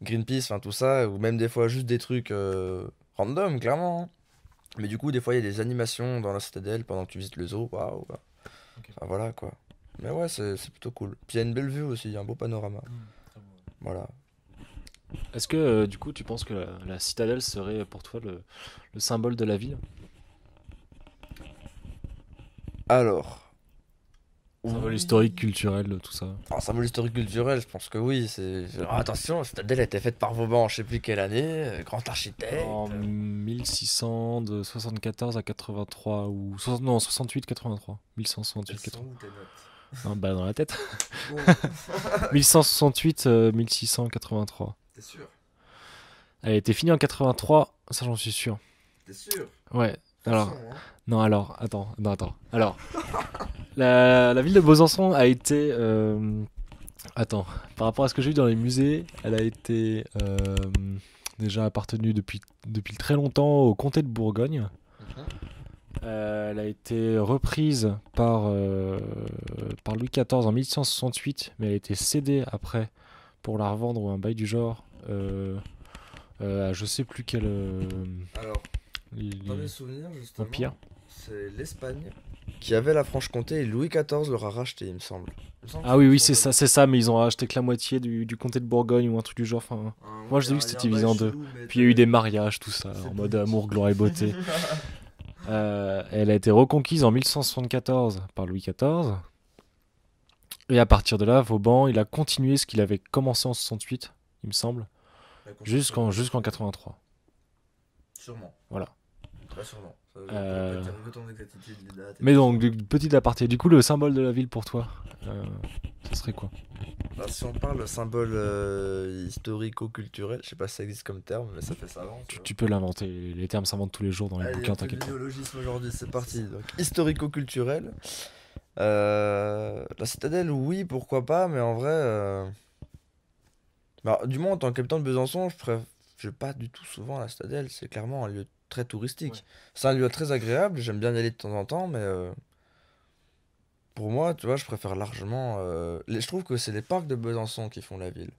[SPEAKER 8] Greenpeace, enfin tout ça, ou même des fois juste des trucs random, clairement, hein. Mais du coup, des fois, il y a des animations dans la citadelle pendant que tu visites le zoo. Waouh. Enfin, voilà quoi. Mais ouais, c'est plutôt cool. Puis il y a une belle vue aussi, il y a un beau panorama. Voilà.
[SPEAKER 7] Est-ce que du coup tu penses que la citadelle serait pour toi le symbole de la ville?
[SPEAKER 8] Alors.
[SPEAKER 7] Symbole historique, culturel, tout ça.
[SPEAKER 8] Symbole historique culturel, je pense que oui. Attention, la citadelle a été faite par Vauban, je sais plus quelle année, grand architecte.
[SPEAKER 7] En 1600, de 74 à 83, ou non, 68-83. 1168-83. Non, bah dans la tête. 1168, 1683.
[SPEAKER 8] T'es sûr?
[SPEAKER 7] Elle a été finie en 83, ça j'en suis sûr.
[SPEAKER 8] T'es sûr?
[SPEAKER 7] Ouais, alors...
[SPEAKER 8] Attention, hein.
[SPEAKER 7] Non, alors, attends. Alors, la ville de Besançon a été... Attends, par rapport à ce que j'ai vu dans les musées, elle a été déjà appartenue depuis très longtemps au comté de Bourgogne. Elle a été reprise par Louis XIV en 1868, mais elle a été cédée après pour la revendre ou un bail du genre à je sais plus quel
[SPEAKER 8] Alors, dans mes souvenirs, justement,
[SPEAKER 7] empire.
[SPEAKER 8] c'est l'Espagne qui avait la Franche-Comté et Louis XIV leur a racheté, il me semble.
[SPEAKER 7] Ah oui, c'est ça, mais ils ont racheté que la moitié du comté de Bourgogne ou un truc du genre. Enfin, moi, j'ai vu que c'était divisé en deux. Puis il y a eu des mariages, tout ça, en mode amour, gloire et beauté. Elle a été reconquise en 1174 par Louis XIV. Et à partir de là, Vauban, il a continué ce qu'il avait commencé en 68, il me semble, jusqu'en 83.
[SPEAKER 8] Sûrement.
[SPEAKER 7] Voilà.
[SPEAKER 8] Très sûrement.
[SPEAKER 7] Mais donc, petite aparté, du coup, le symbole de la ville pour toi, ça serait quoi?
[SPEAKER 8] Si on parle de symbole historico-culturel, je sais pas si ça existe comme terme, mais ça fait savant.
[SPEAKER 7] Tu peux l'inventer, les termes s'inventent tous les jours dans les bouquins, t'inquiète pas.
[SPEAKER 8] Néologisme aujourd'hui, c'est parti. Donc, historico-culturel. La citadelle, oui, pourquoi pas, mais en vrai... du moins, en tant qu'habitant de Besançon, je vais pas du tout souvent à la citadelle, c'est clairement un lieu très touristique. Ouais. C'est un lieu très agréable, j'aime bien y aller de temps en temps, mais pour moi, tu vois, je préfère largement... je trouve que c'est les parcs de Besançon qui font la ville.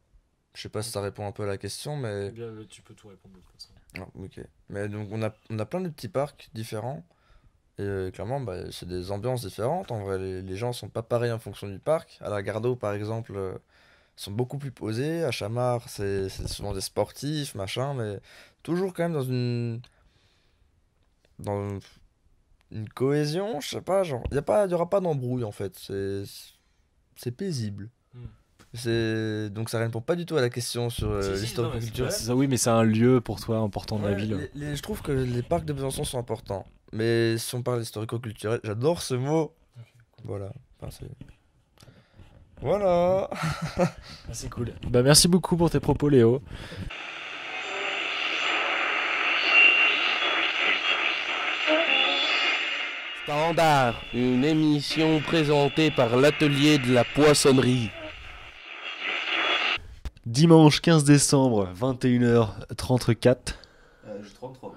[SPEAKER 8] Je sais pas si ça répond un peu à la question, mais...
[SPEAKER 7] Bien, tu peux tout répondre de toute façon.
[SPEAKER 8] Ah, ok. Mais donc, on a plein de petits parcs différents, et clairement, c'est des ambiances différentes. En vrai, les gens sont pas pareils en fonction du parc. À la Gardeau, par exemple... sont beaucoup plus posés. À Chamard, c'est souvent des sportifs, machin, mais toujours quand même dans une cohésion, je sais pas, genre, il y aura pas d'embrouille en fait, c'est paisible. Donc ça répond pas du tout à la question sur l'historique-culturel.
[SPEAKER 7] Oui, mais c'est un lieu pour toi important de la ville.
[SPEAKER 8] Je trouve que les parcs de Besançon sont importants, mais si on parle historico-culturel, j'adore ce mot. Voilà, enfin, voilà.
[SPEAKER 7] C'est cool. Merci beaucoup pour tes propos, Léo.
[SPEAKER 1] Standard, une émission présentée par l'atelier de la poissonnerie.
[SPEAKER 7] Dimanche 15 décembre, 21h34.
[SPEAKER 9] J'ai 33.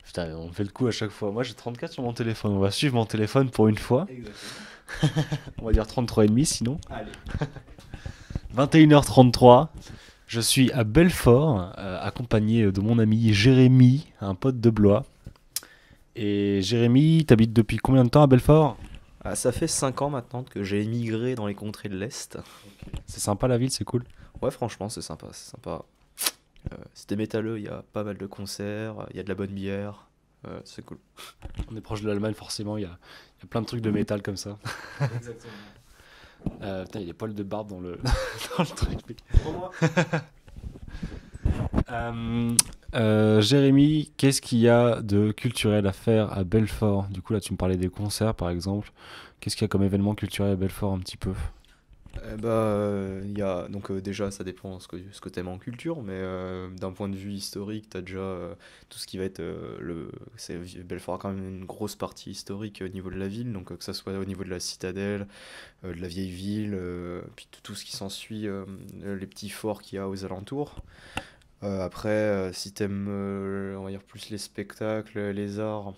[SPEAKER 7] Putain, on fait le coup à chaque fois. Moi, j'ai 34 sur mon téléphone. On va suivre mon téléphone pour une fois.
[SPEAKER 9] Exactement.
[SPEAKER 7] On va dire 33,5 sinon.
[SPEAKER 9] Allez.
[SPEAKER 7] 21h33. Je suis à Belfort, accompagné de mon ami Jérémy, un pote de Blois. Et Jérémy, t'habites depuis combien de temps à Belfort ?
[SPEAKER 9] Ça fait 5 ans maintenant que j'ai émigré dans les contrées de l'Est.
[SPEAKER 7] C'est sympa la ville, c'est cool.
[SPEAKER 9] Ouais, franchement, c'est sympa. C'était métalleux, il y a pas mal de concerts, il y a de la bonne bière. C'est cool.
[SPEAKER 7] On est proche de l'Allemagne, forcément, il y a plein de trucs de métal comme ça.
[SPEAKER 9] Exactement.
[SPEAKER 7] Putain, il y a des poils de barbe dans le truc.
[SPEAKER 9] Pour moi.
[SPEAKER 7] Jérémy, qu'est-ce qu'il y a de culturel à faire à Belfort ? Du coup, là, tu me parlais des concerts, par exemple. Qu'est-ce qu'il y a comme événement culturel à Belfort, un petit peu ?
[SPEAKER 9] Il y a, donc déjà, ça dépend ce que tu aimes en culture, mais d'un point de vue historique, tu as déjà tout ce qui va être... Belfort a quand même une grosse partie historique au niveau de la ville, donc que ça soit au niveau de la citadelle, de la vieille ville, puis tout ce qui s'ensuit, les petits forts qu'il y a aux alentours. Après, si t'aimes, on va dire plus les spectacles, les arts,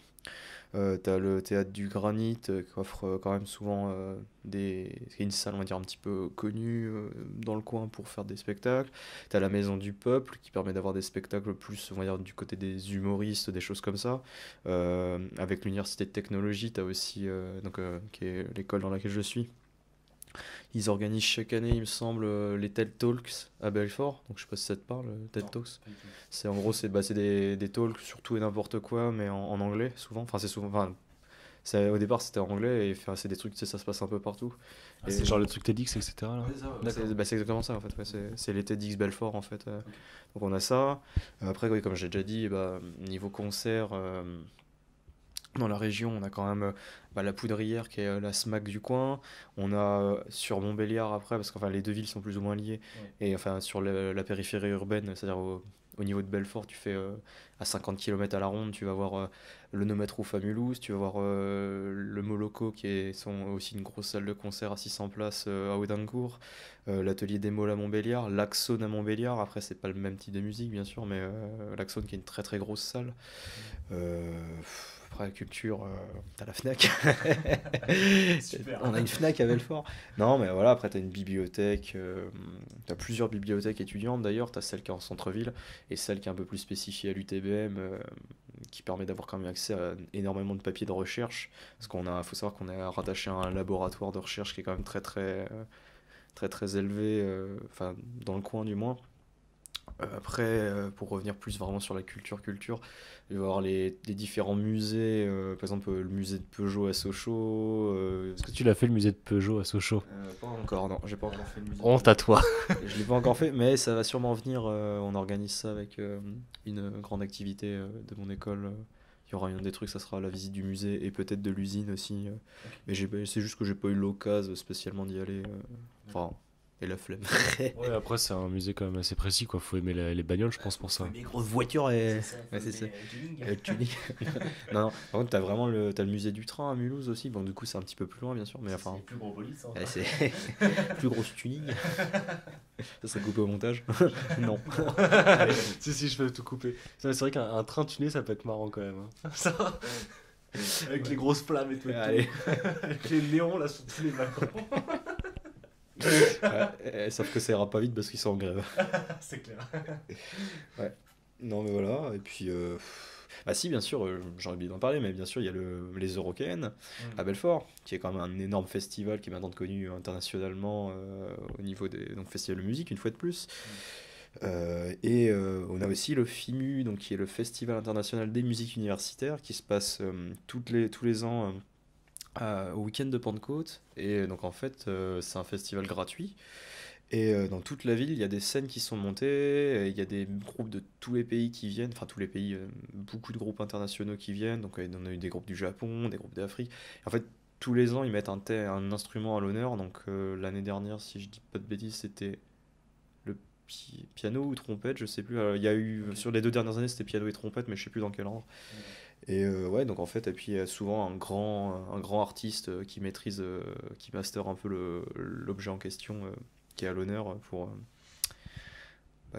[SPEAKER 9] T'as le théâtre du Granit qui offre quand même souvent c'est une salle on va dire un petit peu connue dans le coin pour faire des spectacles. T'as la Maison du Peuple qui permet d'avoir des spectacles plus on va dire du côté des humoristes, des choses comme ça. Avec l'Université de Technologie, t'as aussi qui est l'école dans laquelle je suis. Ils organisent chaque année, il me semble, les TED Talks à Belfort. Donc je sais pas si ça te parle, TED Talks. C'est en gros c'est des talks sur tout et n'importe quoi, mais en anglais souvent. Enfin c'est souvent. Enfin, au départ c'était en anglais et c'est des trucs, tu sais, ça se passe un peu partout.
[SPEAKER 7] Ah, c'est genre le truc TEDx, etc. Là.
[SPEAKER 9] C'est exactement ça en fait. Ouais, c'est les TEDx Belfort en fait. Donc on a ça. Après, oui, comme j'ai déjà dit, niveau concert. Dans la région, on a quand même la Poudrière qui est la SMAC du coin. On a sur Montbéliard après, parce que les deux villes sont plus ou moins liées. Ouais. Et enfin sur la périphérie urbaine, c'est-à-dire au niveau de Belfort, tu fais à 50 km à la ronde, tu vas voir le No Matter à Mulhouse, tu vas voir le Moloko sont aussi une grosse salle de concert à 600 places à Audincourt, l'atelier des Molles à Montbéliard, l'Axone à Montbéliard. Après c'est pas le même type de musique bien sûr, mais l'Axone qui est une très très grosse salle. Après la culture, t'as la Fnac. Super. On a une Fnac à Belfort. Non, mais voilà, après t'as une bibliothèque. T'as plusieurs bibliothèques étudiantes d'ailleurs. T'as celle qui est en centre-ville et celle qui est un peu plus spécifiée à l'UTBM, qui permet d'avoir quand même accès à énormément de papiers de recherche. Parce faut savoir qu'on est rattaché à un laboratoire de recherche qui est quand même très très élevé, dans le coin du moins. Après, pour revenir plus vraiment sur la culture, il va y avoir les différents musées, par exemple le musée de Peugeot à Sochaux.
[SPEAKER 7] Est-ce que tu l'as fait le musée de Peugeot à Sochaux?
[SPEAKER 9] Pas encore, non, j'ai pas encore fait le musée.
[SPEAKER 7] Honte à toi.
[SPEAKER 9] Je l'ai pas encore fait, mais ça va sûrement venir. On organise ça avec une grande activité de mon école. Il y aura un des trucs, ça sera la visite du musée et peut-être de l'usine aussi. Mais c'est juste que j'ai pas eu l'occasion spécialement d'y aller. Et la flemme.
[SPEAKER 7] Ouais, après c'est un musée quand même assez précis, quoi. Faut aimer les bagnoles, je pense, pour ça.
[SPEAKER 9] Les grosses voitures et. C'est ça. Tuning. Non, par contre t'as vraiment t'as le musée du train à Mulhouse aussi. Bon, du coup c'est un petit peu plus loin bien sûr, mais enfin.
[SPEAKER 10] C'est plus gros police. Hein.
[SPEAKER 9] C'est plus grosse tuning. Ça serait coupé au montage. Non.
[SPEAKER 7] si je peux tout couper. C'est vrai qu'un train tuné ça peut être marrant quand même. Hein. Ça. Avec les grosses flammes et tout.
[SPEAKER 9] Allez.
[SPEAKER 7] Avec les néons là sur tous les balcons.
[SPEAKER 9] Sauf que ça ira pas vite parce qu'ils sont en grève.
[SPEAKER 7] C'est clair.
[SPEAKER 9] Ouais. Non mais voilà, et puis si bien sûr, j'ai oublié d'en parler, mais bien sûr il y a les Eurocaines à Belfort, qui est quand même un énorme festival qui est maintenant connu internationalement au niveau des festivals de musique une fois de plus. Et on a aussi le FIMU, donc qui est le Festival international des musiques universitaires, qui se passe tous les ans au week-end de Pentecôte. Et donc en fait c'est un festival gratuit et dans toute la ville il y a des scènes qui sont montées, il y a des groupes de tous les pays qui viennent, enfin tous les pays, beaucoup de groupes internationaux qui viennent, donc on a eu des groupes du Japon, des groupes d'Afrique. En fait tous les ans ils mettent un instrument à l'honneur, donc l'année dernière si je dis pas de bêtises c'était le piano ou trompette, je sais plus. Il y a eu sur les 2 dernières années c'était piano et trompette, mais je sais plus dans quel ordre. Et ouais, donc en fait, et puis il y a souvent un grand artiste qui maîtrise, qui master un peu l'objet en question, qui est à l'honneur pour,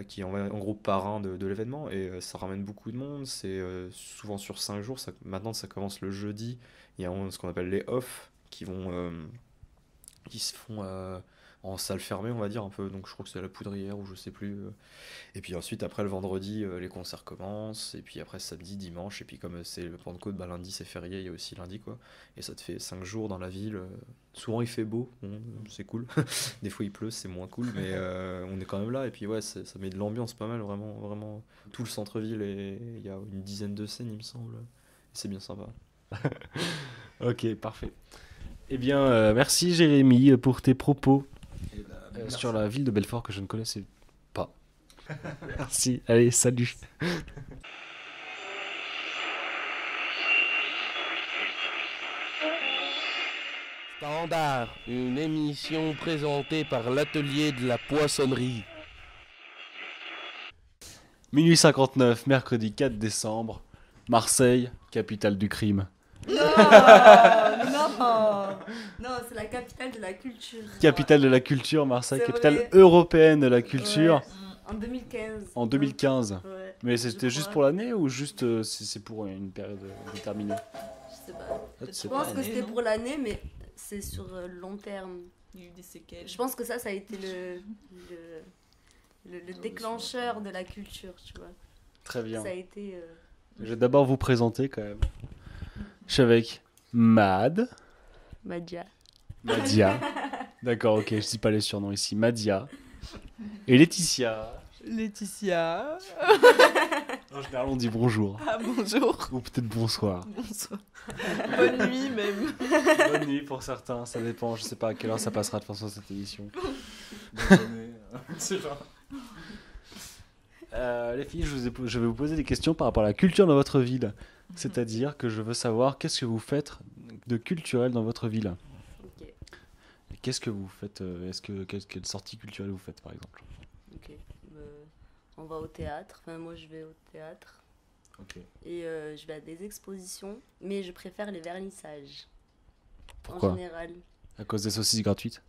[SPEAKER 9] qui est en gros parrain de l'événement, et ça ramène beaucoup de monde. C'est souvent sur 5 jours. Maintenant, ça commence le jeudi. Il y a ce qu'on appelle les off qui se font en salle fermée, on va dire un peu, donc je crois que c'est à la Poudrière ou je sais plus. Et puis ensuite après le vendredi les concerts commencent, et puis après samedi, dimanche, et puis comme c'est le Pentecôte, lundi c'est férié, il y a aussi lundi quoi, et ça te fait 5 jours dans la ville. Souvent il fait beau, c'est cool. Des fois il pleut, c'est moins cool, mais on est quand même là, et puis ouais, ça met de l'ambiance pas mal, vraiment tout le centre-ville, et il y a une dizaine de scènes il me semble, et c'est bien sympa.
[SPEAKER 7] Ok, parfait. Eh bien merci Jérémy pour tes propos sur la ville de Belfort que je ne connaissais pas. Merci, allez, salut.
[SPEAKER 1] Standard, une émission présentée par l'atelier de la poissonnerie.
[SPEAKER 7] Minuit 59, mercredi 4 décembre, Marseille, capitale du crime.
[SPEAKER 3] Non, c'est la capitale de la culture.
[SPEAKER 7] Capitale de la culture, Marseille,
[SPEAKER 3] C'est
[SPEAKER 7] capitale
[SPEAKER 3] vrai.
[SPEAKER 7] européenne de la culture.
[SPEAKER 3] Ouais, en 2015.
[SPEAKER 7] En 2015.
[SPEAKER 3] Ouais.
[SPEAKER 7] Mais c'était
[SPEAKER 3] Je
[SPEAKER 7] juste
[SPEAKER 3] crois.
[SPEAKER 7] pour l'année ou juste c'est pour une période déterminée?
[SPEAKER 10] sais pas.
[SPEAKER 7] Je
[SPEAKER 10] Je pense que c'était pour l'année, mais c'est sur le long terme.
[SPEAKER 11] Il y a eu des séquelles.
[SPEAKER 10] Je pense que ça a été le déclencheur de la culture, tu vois.
[SPEAKER 7] Très bien.
[SPEAKER 10] Ça a été...
[SPEAKER 7] Je vais d'abord vous présenter quand même. Je suis avec Madia. D'accord, ok, je dis pas les surnoms ici. Madia. Et Laetitia. En général, on dit bonjour.
[SPEAKER 11] Ah, bonjour.
[SPEAKER 7] Ou peut-être bonsoir.
[SPEAKER 11] Bonsoir. Bonne nuit, même.
[SPEAKER 7] Bonne nuit pour certains, ça dépend. Je sais pas à quelle heure ça passera de toute façon cette émission. Désolé. C'est genre... les filles, je vais vous poser des questions par rapport à la culture dans votre ville. C'est-à-dire que je veux savoir qu'est-ce que vous faites de culturel dans votre ville.
[SPEAKER 10] Ok.
[SPEAKER 7] Et qu'est-ce que vous faites quelle sortie culturelle vous faites par exemple?
[SPEAKER 10] Ok. On va au théâtre. Enfin, moi, je vais au théâtre.
[SPEAKER 7] Ok.
[SPEAKER 10] Et je vais à des expositions. Mais je préfère les vernissages.
[SPEAKER 7] Pourquoi?
[SPEAKER 10] En général.
[SPEAKER 7] À cause des saucisses gratuites?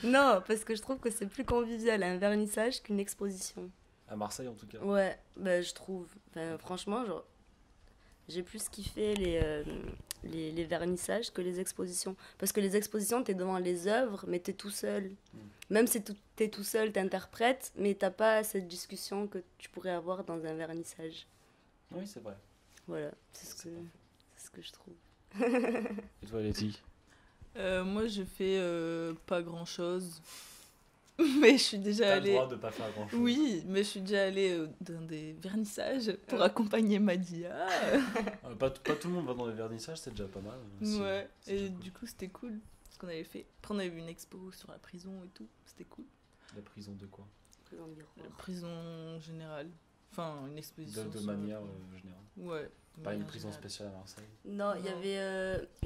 [SPEAKER 10] Non, parce que je trouve que c'est plus convivial un vernissage qu'une exposition.
[SPEAKER 7] À Marseille en tout cas.
[SPEAKER 10] Ouais, bah, je trouve. Enfin, franchement, genre, j'ai plus kiffé les vernissages que les expositions. Parce que les expositions, t'es devant les œuvres, mais t'es tout seul. Même si t'es tout seul, t'interprètes, mais t'as pas cette discussion que tu pourrais avoir dans un vernissage.
[SPEAKER 7] Oui, c'est vrai.
[SPEAKER 10] Voilà, c'est ce que je trouve.
[SPEAKER 7] Et toi, Letty?
[SPEAKER 11] Moi, je fais pas grand-chose. Mais je suis déjà allée...
[SPEAKER 7] T'as le droit de pas faire grand-chose.
[SPEAKER 11] Oui, mais je suis déjà allée dans des vernissages pour accompagner Madia.
[SPEAKER 7] Pas tout le monde va dans les vernissages, c'est déjà pas mal.
[SPEAKER 11] Ouais, et du coup, c'était cool. Ce qu'on avait fait. Après, on avait vu une expo sur la prison et tout. C'était cool.
[SPEAKER 7] La prison de quoi?
[SPEAKER 11] La prison générale. Enfin, une exposition.
[SPEAKER 7] De manière générale.
[SPEAKER 11] Ouais.
[SPEAKER 7] Pas une prison spéciale à Marseille.
[SPEAKER 10] Non, il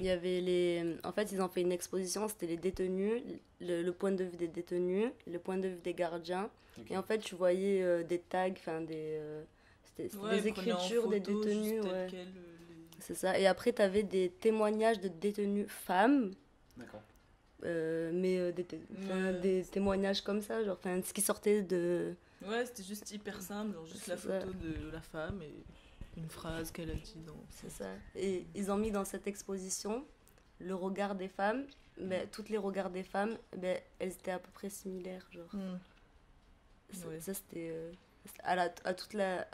[SPEAKER 10] y avait les... En fait, ils ont fait une exposition, c'était les détenus, le point de vue des détenus, le point de vue des gardiens. Okay. Et en fait, tu voyais des tags, enfin c'était des écritures des détenus. Ouais. C'est ça. Et après, tu avais des témoignages de détenus femmes. D'accord. Mais des témoignages comme ça, genre, ce qui sortait de...
[SPEAKER 11] Ouais, c'était juste hyper simple, genre juste la photo de la femme et... une phrase qu'elle a dit dans...
[SPEAKER 10] C'est ça. Et ils ont mis dans cette exposition le regard des femmes. Mais toutes les regards des femmes, elles étaient à peu près similaires. Genre. Ouais. Ça, c'était... à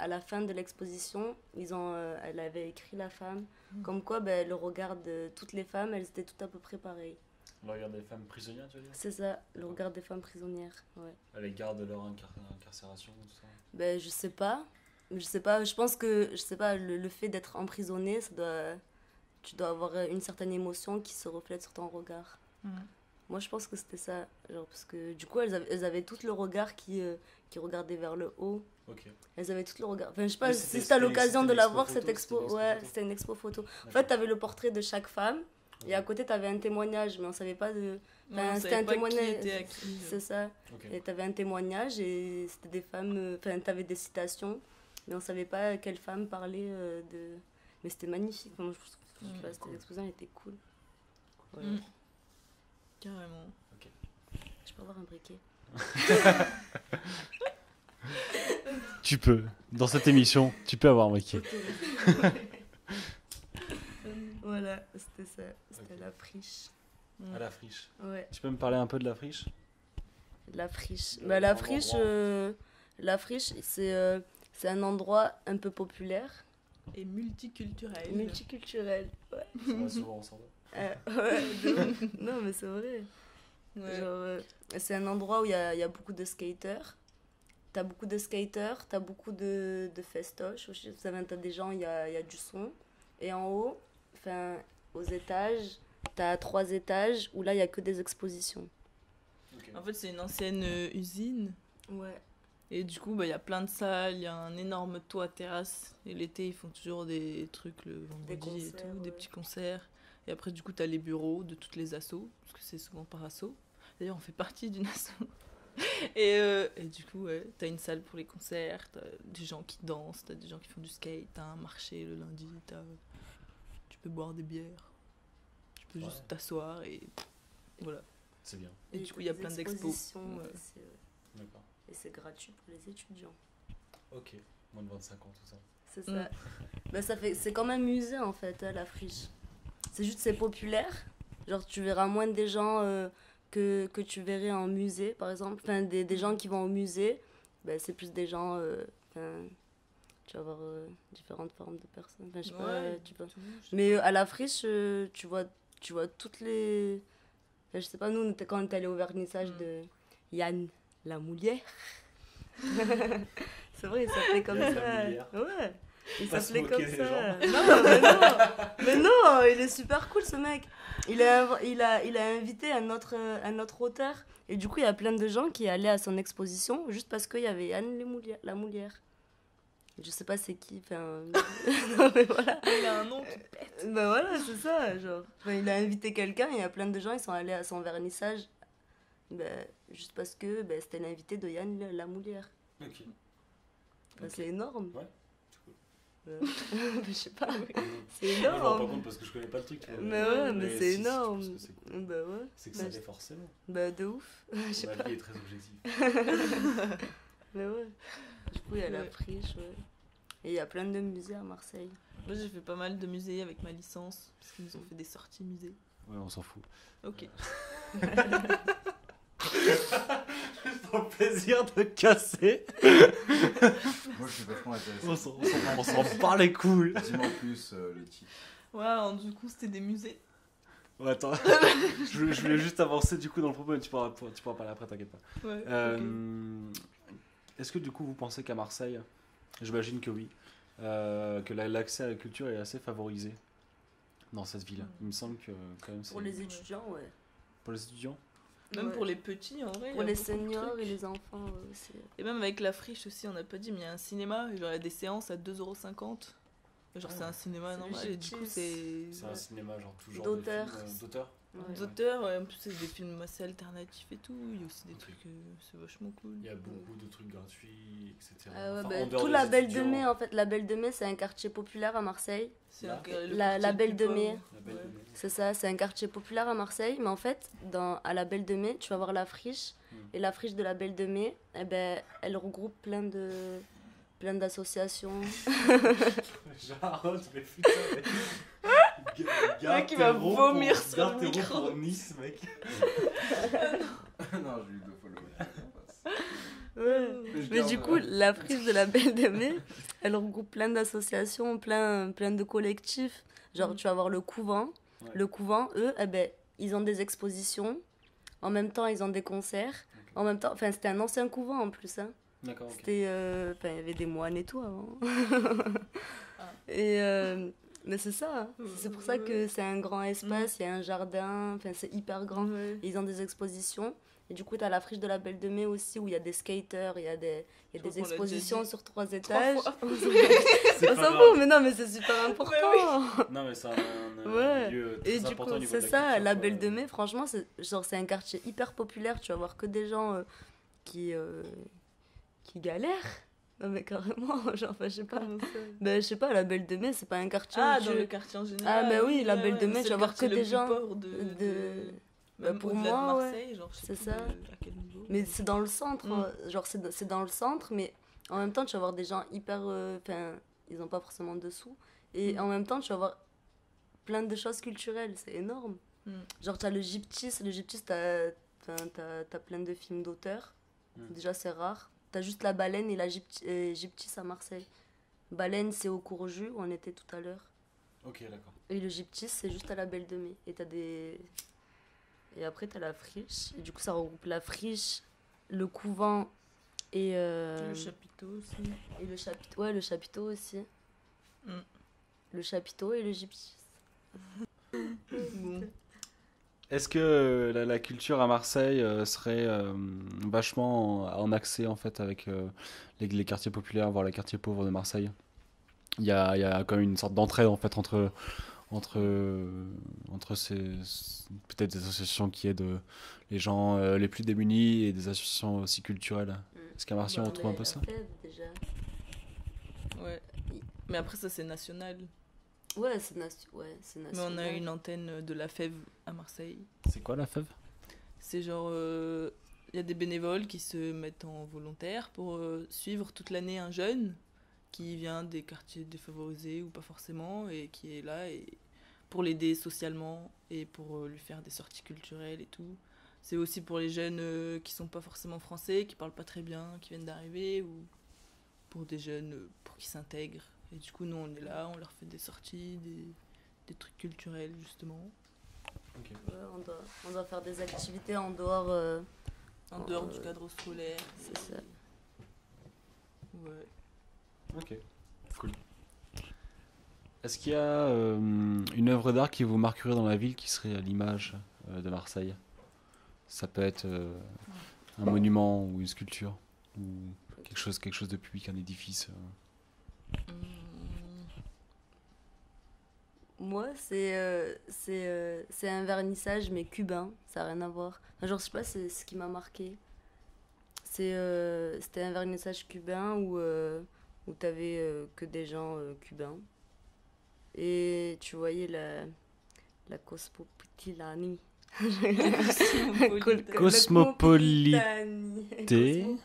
[SPEAKER 10] la fin de l'exposition, elle avait écrit la femme. Comme quoi, le regard de toutes les femmes, elles étaient toutes à peu près pareilles.
[SPEAKER 7] Le regard des femmes prisonnières, tu veux dire?
[SPEAKER 10] C'est ça, le regard des femmes prisonnières, ouais.
[SPEAKER 7] À l'égard de leur incarcération, tout ça?
[SPEAKER 10] Je sais pas. Je pense que, le fait d'être emprisonné, tu dois avoir une certaine émotion qui se reflète sur ton regard. Moi, je pense que c'était ça. Genre, parce que du coup, elles avaient tout le regard qui regardait vers le haut.
[SPEAKER 7] Okay.
[SPEAKER 10] Elles avaient tout le regard. Enfin, je sais pas si t'as l'occasion de la voir, cette expo. Ouais, c'était une expo photo. En fait, t'avais le portrait de chaque femme. Et à côté, t'avais un témoignage, mais on savait pas de... c'était un témoignage. C'est ça. Okay. Et t'avais un témoignage et c'était des femmes... Enfin, t'avais des citations. Mais on savait pas quelle femme parlait de... Mais c'était magnifique. Moi, je sais pas, cette exposition, elle était cool. Voilà.
[SPEAKER 11] Carrément.
[SPEAKER 10] Okay. Je peux avoir un briquet?
[SPEAKER 7] Tu peux. Dans cette émission, tu peux avoir un briquet.
[SPEAKER 10] Voilà, c'était ça. C'était la friche.
[SPEAKER 7] À la friche.
[SPEAKER 10] Ouais.
[SPEAKER 7] Tu peux me parler un peu de la friche?
[SPEAKER 10] La friche. La friche, c'est un endroit un peu populaire.
[SPEAKER 11] Et multiculturel.
[SPEAKER 10] Multiculturel, ouais.
[SPEAKER 7] Ça va souvent ensemble.
[SPEAKER 10] Non, mais c'est vrai. Ouais. Genre, c'est un endroit où il y a beaucoup de skaters. T'as beaucoup de skaters, t'as beaucoup de festoches. T'as des gens, il y a du son. Et en haut, aux étages, t'as 3 étages où là, il n'y a que des expositions.
[SPEAKER 11] Okay. En fait, c'est une ancienne usine.
[SPEAKER 10] Ouais.
[SPEAKER 11] Et du coup, y a plein de salles, il y a un énorme toit terrasse. Et l'été, ils font toujours des trucs le vendredi et tout, des petits concerts. Et après, du coup, t'as les bureaux de toutes les assos, parce que c'est souvent par asso. D'ailleurs, on fait partie d'une asso. Et du coup, t'as une salle pour les concerts, t'as des gens qui dansent, t'as des gens qui font du skate, t'as un marché le lundi, tu peux boire des bières, tu peux juste t'asseoir et voilà.
[SPEAKER 7] C'est bien.
[SPEAKER 11] Et du coup, il y a plein d'expos.
[SPEAKER 10] D'accord. Et c'est gratuit pour les étudiants.
[SPEAKER 7] Ok. Moins de 25 ans, tout ça.
[SPEAKER 10] C'est ça. Bah, c'est comme un musée en fait, la friche. C'est juste c'est populaire. Genre tu verras moins des gens que tu verrais en musée par exemple. Enfin des gens qui vont au musée, bah, c'est plus des gens. Tu vas avoir différentes formes de personnes. Enfin, je sais pas, tu vois. Mais à la friche, tu vois toutes les. Enfin, je sais pas, nous quand on est allé au vernissage de Yann la Moulière. C'est vrai, il s'appelait comme ça. Ouais. Il s'appelait comme ça. Mais non, il est super cool ce mec. Il a invité un autre auteur. Et du coup, il y a plein de gens qui allaient à son exposition juste parce qu'il y avait Anne la Moulière. Je sais pas c'est qui. Enfin... non, mais voilà.
[SPEAKER 11] Il a un nom tout bête.
[SPEAKER 10] Ben voilà, c'est ça. Genre. Enfin, il a invité quelqu'un et il y a plein de gens qui sont allés à son vernissage juste parce que c'était l'invité de Yann la Moulière.
[SPEAKER 7] Ok.
[SPEAKER 10] Enfin, c'est énorme.
[SPEAKER 7] Ouais.
[SPEAKER 10] Je sais pas, c'est
[SPEAKER 7] Je me rends
[SPEAKER 10] énorme.
[SPEAKER 7] pas compte parce que je connais pas le truc.
[SPEAKER 10] Mais ouais, mais c'est
[SPEAKER 7] si,
[SPEAKER 10] énorme.
[SPEAKER 7] je pense que c'est cool.
[SPEAKER 10] Bah ouais.
[SPEAKER 7] C'est que ça l'est forcément.
[SPEAKER 10] Bah de ouf. Je sais
[SPEAKER 7] Ma
[SPEAKER 10] pas.
[SPEAKER 7] vie est très objective.
[SPEAKER 10] Mais ouais. Du coup, il y a la friche, ouais. Et il y a plein de musées à Marseille.
[SPEAKER 11] Moi, j'ai fait pas mal de musées avec ma licence, parce qu'ils nous ont fait des sorties musées.
[SPEAKER 7] Ouais, on s'en fout.
[SPEAKER 11] Ok.
[SPEAKER 7] Juste pour le plaisir de casser.
[SPEAKER 12] Moi, je suis vachement intéressé.
[SPEAKER 7] On s'en bat les couilles.
[SPEAKER 12] Dis-moi en plus le titre.
[SPEAKER 11] Ouais, alors, du coup, c'était des musées.
[SPEAKER 7] Ouais, attends. je voulais juste avancer du coup dans le propos, mais tu pourras parler après, t'inquiète pas.
[SPEAKER 11] Ouais,
[SPEAKER 7] Est-ce que du coup vous pensez qu'à Marseille, j'imagine que oui, que l'accès à la culture est assez favorisé dans cette ville? Il me semble que quand même c'est...
[SPEAKER 10] Pour les étudiants, ouais.
[SPEAKER 7] Pour les étudiants?
[SPEAKER 11] Même
[SPEAKER 10] Ouais.
[SPEAKER 11] pour les petits, en vrai.
[SPEAKER 10] Pour
[SPEAKER 11] il y a
[SPEAKER 10] les
[SPEAKER 11] beaucoup de
[SPEAKER 10] seniors
[SPEAKER 11] trucs.
[SPEAKER 10] et les enfants aussi.
[SPEAKER 11] Et même avec la friche aussi, on n'a pas dit, mais il y a un cinéma, et genre il y a des séances à 2,50 €. Genre c'est un cinéma
[SPEAKER 10] C'est
[SPEAKER 11] normal, et du coup c'est.
[SPEAKER 7] C'est un cinéma genre toujours
[SPEAKER 10] D'auteur.
[SPEAKER 7] d'auteur.
[SPEAKER 10] Ouais.
[SPEAKER 11] D'auteurs, ouais, en plus c'est des films assez alternatifs et tout, il y a aussi des trucs, c'est vachement cool.
[SPEAKER 7] Il y a beaucoup de trucs gratuits, etc.
[SPEAKER 10] Ah ouais,
[SPEAKER 7] Enfin,
[SPEAKER 10] bah,
[SPEAKER 7] en dehors
[SPEAKER 10] tout
[SPEAKER 7] des
[SPEAKER 10] la Belle de
[SPEAKER 7] étudiants.
[SPEAKER 10] Mai, en fait. La Belle de Mai, c'est un quartier populaire à Marseille.
[SPEAKER 11] C'est
[SPEAKER 7] Là.
[SPEAKER 11] le
[SPEAKER 10] La
[SPEAKER 11] quartier
[SPEAKER 10] Belle
[SPEAKER 11] le
[SPEAKER 10] de
[SPEAKER 11] plus
[SPEAKER 10] Mai.
[SPEAKER 11] pauvre.
[SPEAKER 7] La Belle de Mai.
[SPEAKER 10] C'est ça, c'est un quartier populaire à Marseille. Mais en fait, à la Belle de Mai, tu vas voir la friche. Et la friche de la Belle de Mai, eh ben, elle regroupe plein d'associations.
[SPEAKER 7] J'arrête, mais putain, mec.
[SPEAKER 11] Mec, il va vomir sur le micro.
[SPEAKER 7] pour Nice, mec.
[SPEAKER 12] Non, j'ai eu 2 fois le
[SPEAKER 10] Ouais. Mais du coup, la friche de la Belle de Mai, elle regroupe plein d'associations, plein de collectifs. Genre, tu vas voir le couvent.
[SPEAKER 7] Ouais.
[SPEAKER 10] Le couvent, eux, eh ben, ils ont des expositions. En même temps, ils ont des concerts. En même temps, enfin, c'était un ancien couvent en plus. Hein.
[SPEAKER 7] D'accord, ok.
[SPEAKER 10] C'était, enfin, il y avait des moines et tout avant. Et mais c'est ça. Hein. C'est pour ça que c'est un grand espace. Il y a un jardin. Enfin, c'est hyper grand.
[SPEAKER 11] Ouais.
[SPEAKER 10] Ils ont des expositions. Et du coup, tu as la friche de la Belle de Mai aussi, où il y a des skaters, il y a des
[SPEAKER 11] crois qu'on l'a
[SPEAKER 10] expositions
[SPEAKER 11] déjà dit
[SPEAKER 10] sur 3 étages.
[SPEAKER 11] fois.
[SPEAKER 7] C'est
[SPEAKER 10] On
[SPEAKER 7] pas
[SPEAKER 10] s'en
[SPEAKER 7] grave.
[SPEAKER 10] fout, mais non, mais c'est super important.
[SPEAKER 7] Non, mais c'est un
[SPEAKER 10] Ouais.
[SPEAKER 7] lieu très
[SPEAKER 10] Et du
[SPEAKER 7] important
[SPEAKER 10] coup,
[SPEAKER 7] au niveau
[SPEAKER 10] c'est
[SPEAKER 7] de la
[SPEAKER 10] ça,
[SPEAKER 7] culture,
[SPEAKER 10] la
[SPEAKER 7] quoi.
[SPEAKER 10] Belle de Mai, franchement, c'est un quartier hyper populaire. Tu vas voir que des gens qui galèrent. Non, mais carrément, genre, enfin, je sais pas. Ben, je sais pas, la Belle de Mai, c'est pas un quartier
[SPEAKER 11] Ah,
[SPEAKER 10] où
[SPEAKER 11] dans
[SPEAKER 10] tu...
[SPEAKER 11] le quartier en général.
[SPEAKER 10] Ah, bah oui, la
[SPEAKER 11] ouais,
[SPEAKER 10] Belle de
[SPEAKER 11] ouais,
[SPEAKER 10] Mai,
[SPEAKER 11] c'est
[SPEAKER 10] tu vas
[SPEAKER 11] le
[SPEAKER 10] voir que
[SPEAKER 11] quartier le
[SPEAKER 10] des
[SPEAKER 11] plus
[SPEAKER 10] gens
[SPEAKER 11] pauvre
[SPEAKER 10] Bah,
[SPEAKER 11] même
[SPEAKER 10] pour
[SPEAKER 11] au-delà
[SPEAKER 10] moi,
[SPEAKER 11] de
[SPEAKER 10] ouais.
[SPEAKER 11] Marseille, genre, je sais
[SPEAKER 10] C'est
[SPEAKER 11] plus
[SPEAKER 10] ça.
[SPEAKER 11] à quel niveau.
[SPEAKER 10] Mais c'est dans le centre, genre c'est dans le centre, mais en même temps tu vas voir des gens hyper, enfin ils ont pas forcément de sous, et en même temps tu vas voir plein de choses culturelles, c'est énorme. Genre t'as le Gyptis t'as plein de films d'auteurs, déjà c'est rare. T'as juste la Baleine et la Gyptis à Marseille. Baleine c'est au Courju où on était tout à l'heure.
[SPEAKER 7] Ok, d'accord.
[SPEAKER 10] Et le Gyptis c'est juste à la Belle de Mai. Et t'as des... Et après, t'as la friche. Et du coup, ça regroupe la friche, le couvent et...
[SPEAKER 11] Le chapiteau aussi.
[SPEAKER 10] Et le chapiteau. Ouais, le chapiteau aussi. Le chapiteau et le gypsy.
[SPEAKER 11] Bon.
[SPEAKER 7] Est-ce que la culture à Marseille serait vachement en accès en fait avec les quartiers populaires, voire les quartiers pauvres de Marseille? Il y a quand même une sorte d'entraide en fait entre ces peut-être des associations qui aident les gens les plus démunis et des associations aussi culturelles. Est-ce qu'à Marseille on retrouve un peu ça?
[SPEAKER 10] Déjà.
[SPEAKER 11] Ouais. Mais après, ça, c'est national.
[SPEAKER 10] Ouais, c'est national.
[SPEAKER 11] Mais on a une antenne de la Fève à Marseille.
[SPEAKER 7] C'est quoi la Fève?
[SPEAKER 11] C'est genre... Il y a des bénévoles qui se mettent en volontaire pour suivre toute l'année un jeune qui vient des quartiers défavorisés ou pas forcément, et qui est là et pour l'aider socialement et pour lui faire des sorties culturelles et tout. C'est aussi pour les jeunes qui sont pas forcément français, qui parlent pas très bien, qui viennent d'arriver, ou pour des jeunes pour qu'ils s'intègrent. Et du coup, nous, on est là, on leur fait des sorties, des trucs culturels, justement.
[SPEAKER 10] Okay. Ouais, on doit faire des activités en dehors...
[SPEAKER 11] en dehors du cadre scolaire.
[SPEAKER 10] C'est ça.
[SPEAKER 11] Ouais.
[SPEAKER 7] Ok, cool. Est-ce qu'il y a une œuvre d'art qui vous marquerait dans la ville qui serait à l'image de Marseille? Ça peut être un monument ou une sculpture ou quelque chose de public, un édifice.
[SPEAKER 10] Moi, c'est un vernissage mais cubain, ça n'a rien à voir. Genre, je sais pas, c'est ce qui m'a marqué. C'était un vernissage cubain où t'avais que des gens cubains. Et tu voyais la cosmopolitanie. Cosmopolitanie.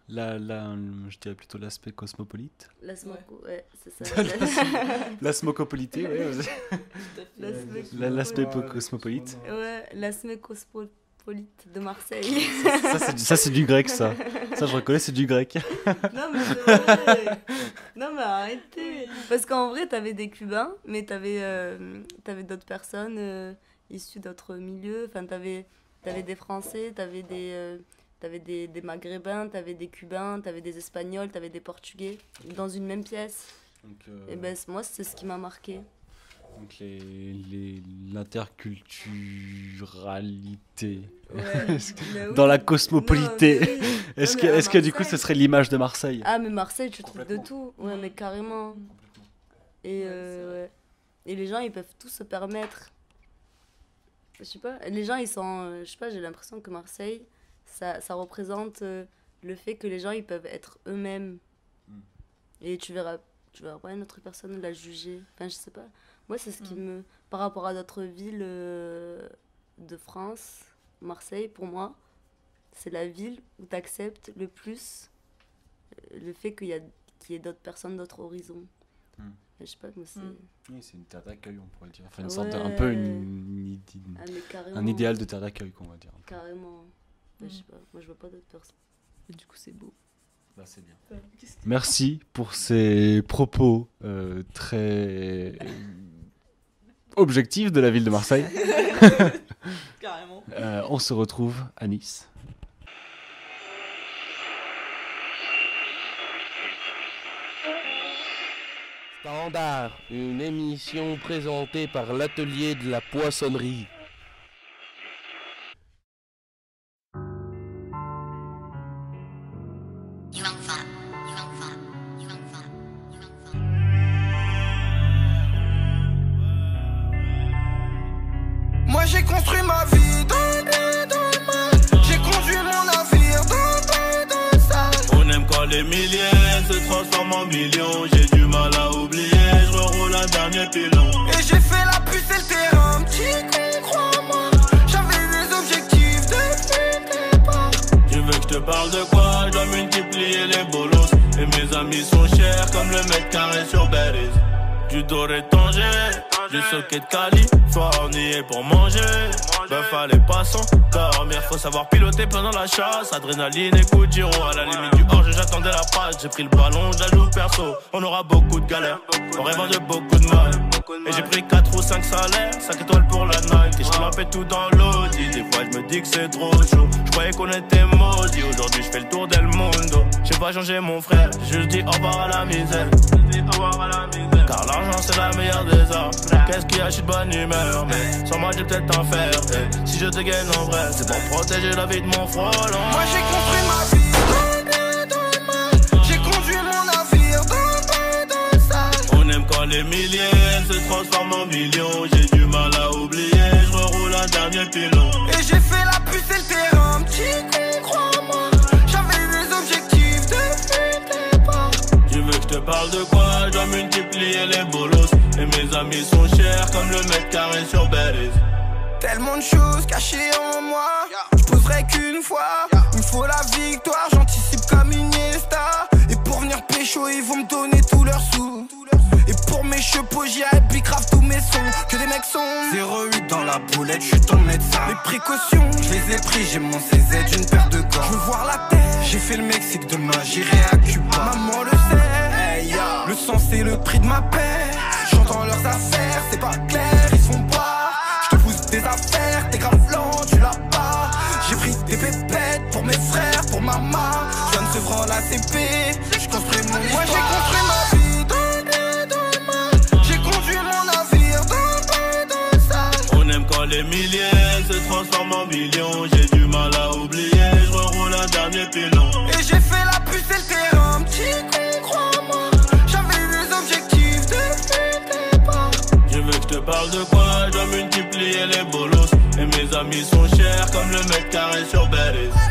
[SPEAKER 7] Je dirais plutôt l'aspect cosmopolite.
[SPEAKER 10] Ouais, c'est ça.
[SPEAKER 7] L'asmocopolité, ouais. L'aspect cosmopolite.
[SPEAKER 10] Ouais, l'aspect cosmopolite de Marseille.
[SPEAKER 7] Ça c'est du grec, ça. Ça, je reconnais, c'est du grec.
[SPEAKER 10] Non, mais c'est vrai. Non, mais arrêtez. Parce qu'en vrai, t'avais des Cubains, mais t'avais d'autres personnes issues d'autres milieux. Enfin, t'avais des Français, t'avais des Maghrébins, t'avais des Cubains, t'avais des Espagnols, t'avais des Portugais dans une même pièce. Donc, et ben, moi, c'est ce qui m'a marqué.
[SPEAKER 7] Donc l'interculturalité dans la cosmopolité. Est-ce que du coup ce serait l'image de Marseille?
[SPEAKER 10] Ah mais Marseille tu trouves de tout, ouais mais carrément. Et ouais. Et les gens ils peuvent tout se permettre. Je sais pas, les gens ils sont, je sais pas, j'ai l'impression que Marseille ça représente le fait que les gens ils peuvent être eux-mêmes. Et tu verras pas une autre personne la juger. Enfin je sais pas. Moi, c'est ce qui me... Par rapport à d'autres villes de France, Marseille, pour moi, c'est la ville où tu acceptes le plus le fait qu'il y ait d'autres personnes, d'autres horizons. Je sais pas, moi, c'est...
[SPEAKER 7] Oui, c'est une terre d'accueil, on pourrait dire. Enfin, une sorte un peu un idéal de terre d'accueil, qu'on va dire.
[SPEAKER 10] Carrément. Je sais pas, moi, je vois pas d'autres personnes.
[SPEAKER 11] Et du coup, c'est beau.
[SPEAKER 7] Bah, c'est bien. Merci pour ces propos très objectifs de la ville de Marseille.
[SPEAKER 11] Carrément.
[SPEAKER 7] On se retrouve à Nice.
[SPEAKER 1] Standard, une émission présentée par l'atelier de la poissonnerie.
[SPEAKER 5] Moi j'ai construit ma vie dans le mal. J'ai conduit mon navire dans le sale.
[SPEAKER 6] On aime quand les milliers se transforment en millions. J'ai du mal à oublier, je reroule un dernier pilon.
[SPEAKER 5] Et j'ai fait la puce et le terrain, petit con, crois-moi. J'avais des objectifs depuis le départ.
[SPEAKER 6] Tu veux que je te parle de quoi? Je dois multiplier les bolos. Et mes amis sont chers comme le mètre carré sur Belize. Du Doré Tanger, du socket de Californie. Et pour manger, ben fallait pas s'endormir. Faut savoir piloter pendant la chasse. Adrénaline et coup de giro. À la limite du hors, j'attendais la passe. J'ai pris le ballon, je la joue perso. On aura beaucoup de galères, on rêve de beaucoup de mal. Et j'ai pris 4 ou 5 salaires, 5 étoiles pour la night. Et je m'appelle tout dans l'audi. Des fois je me dis que c'est trop chaud. Je croyais qu'on était maudits. Aujourd'hui je fais le tour d'El Mundo. J'ai pas changé mon frère, je dis au revoir à la misère. Car l'argent c'est la meilleure des armes. Qu'est-ce qu'il y a, je suis de bonne humeur. Mais sans moi j'ai peut-être un fer. Si je te gagne en vrai, c'est pour protéger la vie de mon frôlant.
[SPEAKER 5] Moi j'ai construit ma vie dans le bien, dans le mal. J'ai conduit mon navire dans le sale.
[SPEAKER 6] On aime quand les milliers se transforment en millions. J'ai du mal à oublier, je reroule un dernier pilon.
[SPEAKER 5] Et j'ai fait la puce et le terrain, petit con, crois-moi. J'avais des objectifs depuis le départ.
[SPEAKER 6] Tu veux que je te parle de quoi? Je dois multiplier les bolos. Et mes amis sont chers comme le mètre carré sur Belize.
[SPEAKER 5] Tellement de choses cachées en moi. Je poserai qu'une fois. Il me faut la victoire, j'anticipe comme Iniesta.
[SPEAKER 13] ils vont me donner tous leurs sous. Et pour mes chevaux, j'y ai bicrave tous mes sons. Que des mecs sont 08 dans la boulette, je suis ton médecin. Mes précautions, je les ai pris, j'ai mon CZ, une paire de gants. Je veux voir la terre, j'ai fait le Mexique, demain j'irai à Cuba. Maman le sait, hey, yeah. Le sang c'est le prix de ma paix. J'entends leurs affaires, c'est pas clair, ils font pas. Je te pousse des affaires, t'es grave lent, tu l'as pas. J'ai pris des pépettes pour mes frères, pour maman. Je viens de Sevran la CP, je construis mon histoire. Moi j'ai construit ma vie.
[SPEAKER 14] Quand les milliers se transforment en millions, j'ai du mal à oublier, je reroule un dernier pilon.
[SPEAKER 13] Et j'ai fait la puce et le terrain, petit con, crois-moi. J'avais des objectifs depuis le départ.
[SPEAKER 14] Je veux que je te parle de quoi, je dois multiplier les bolos. Et mes amis sont chers comme le mètre carré sur Belize.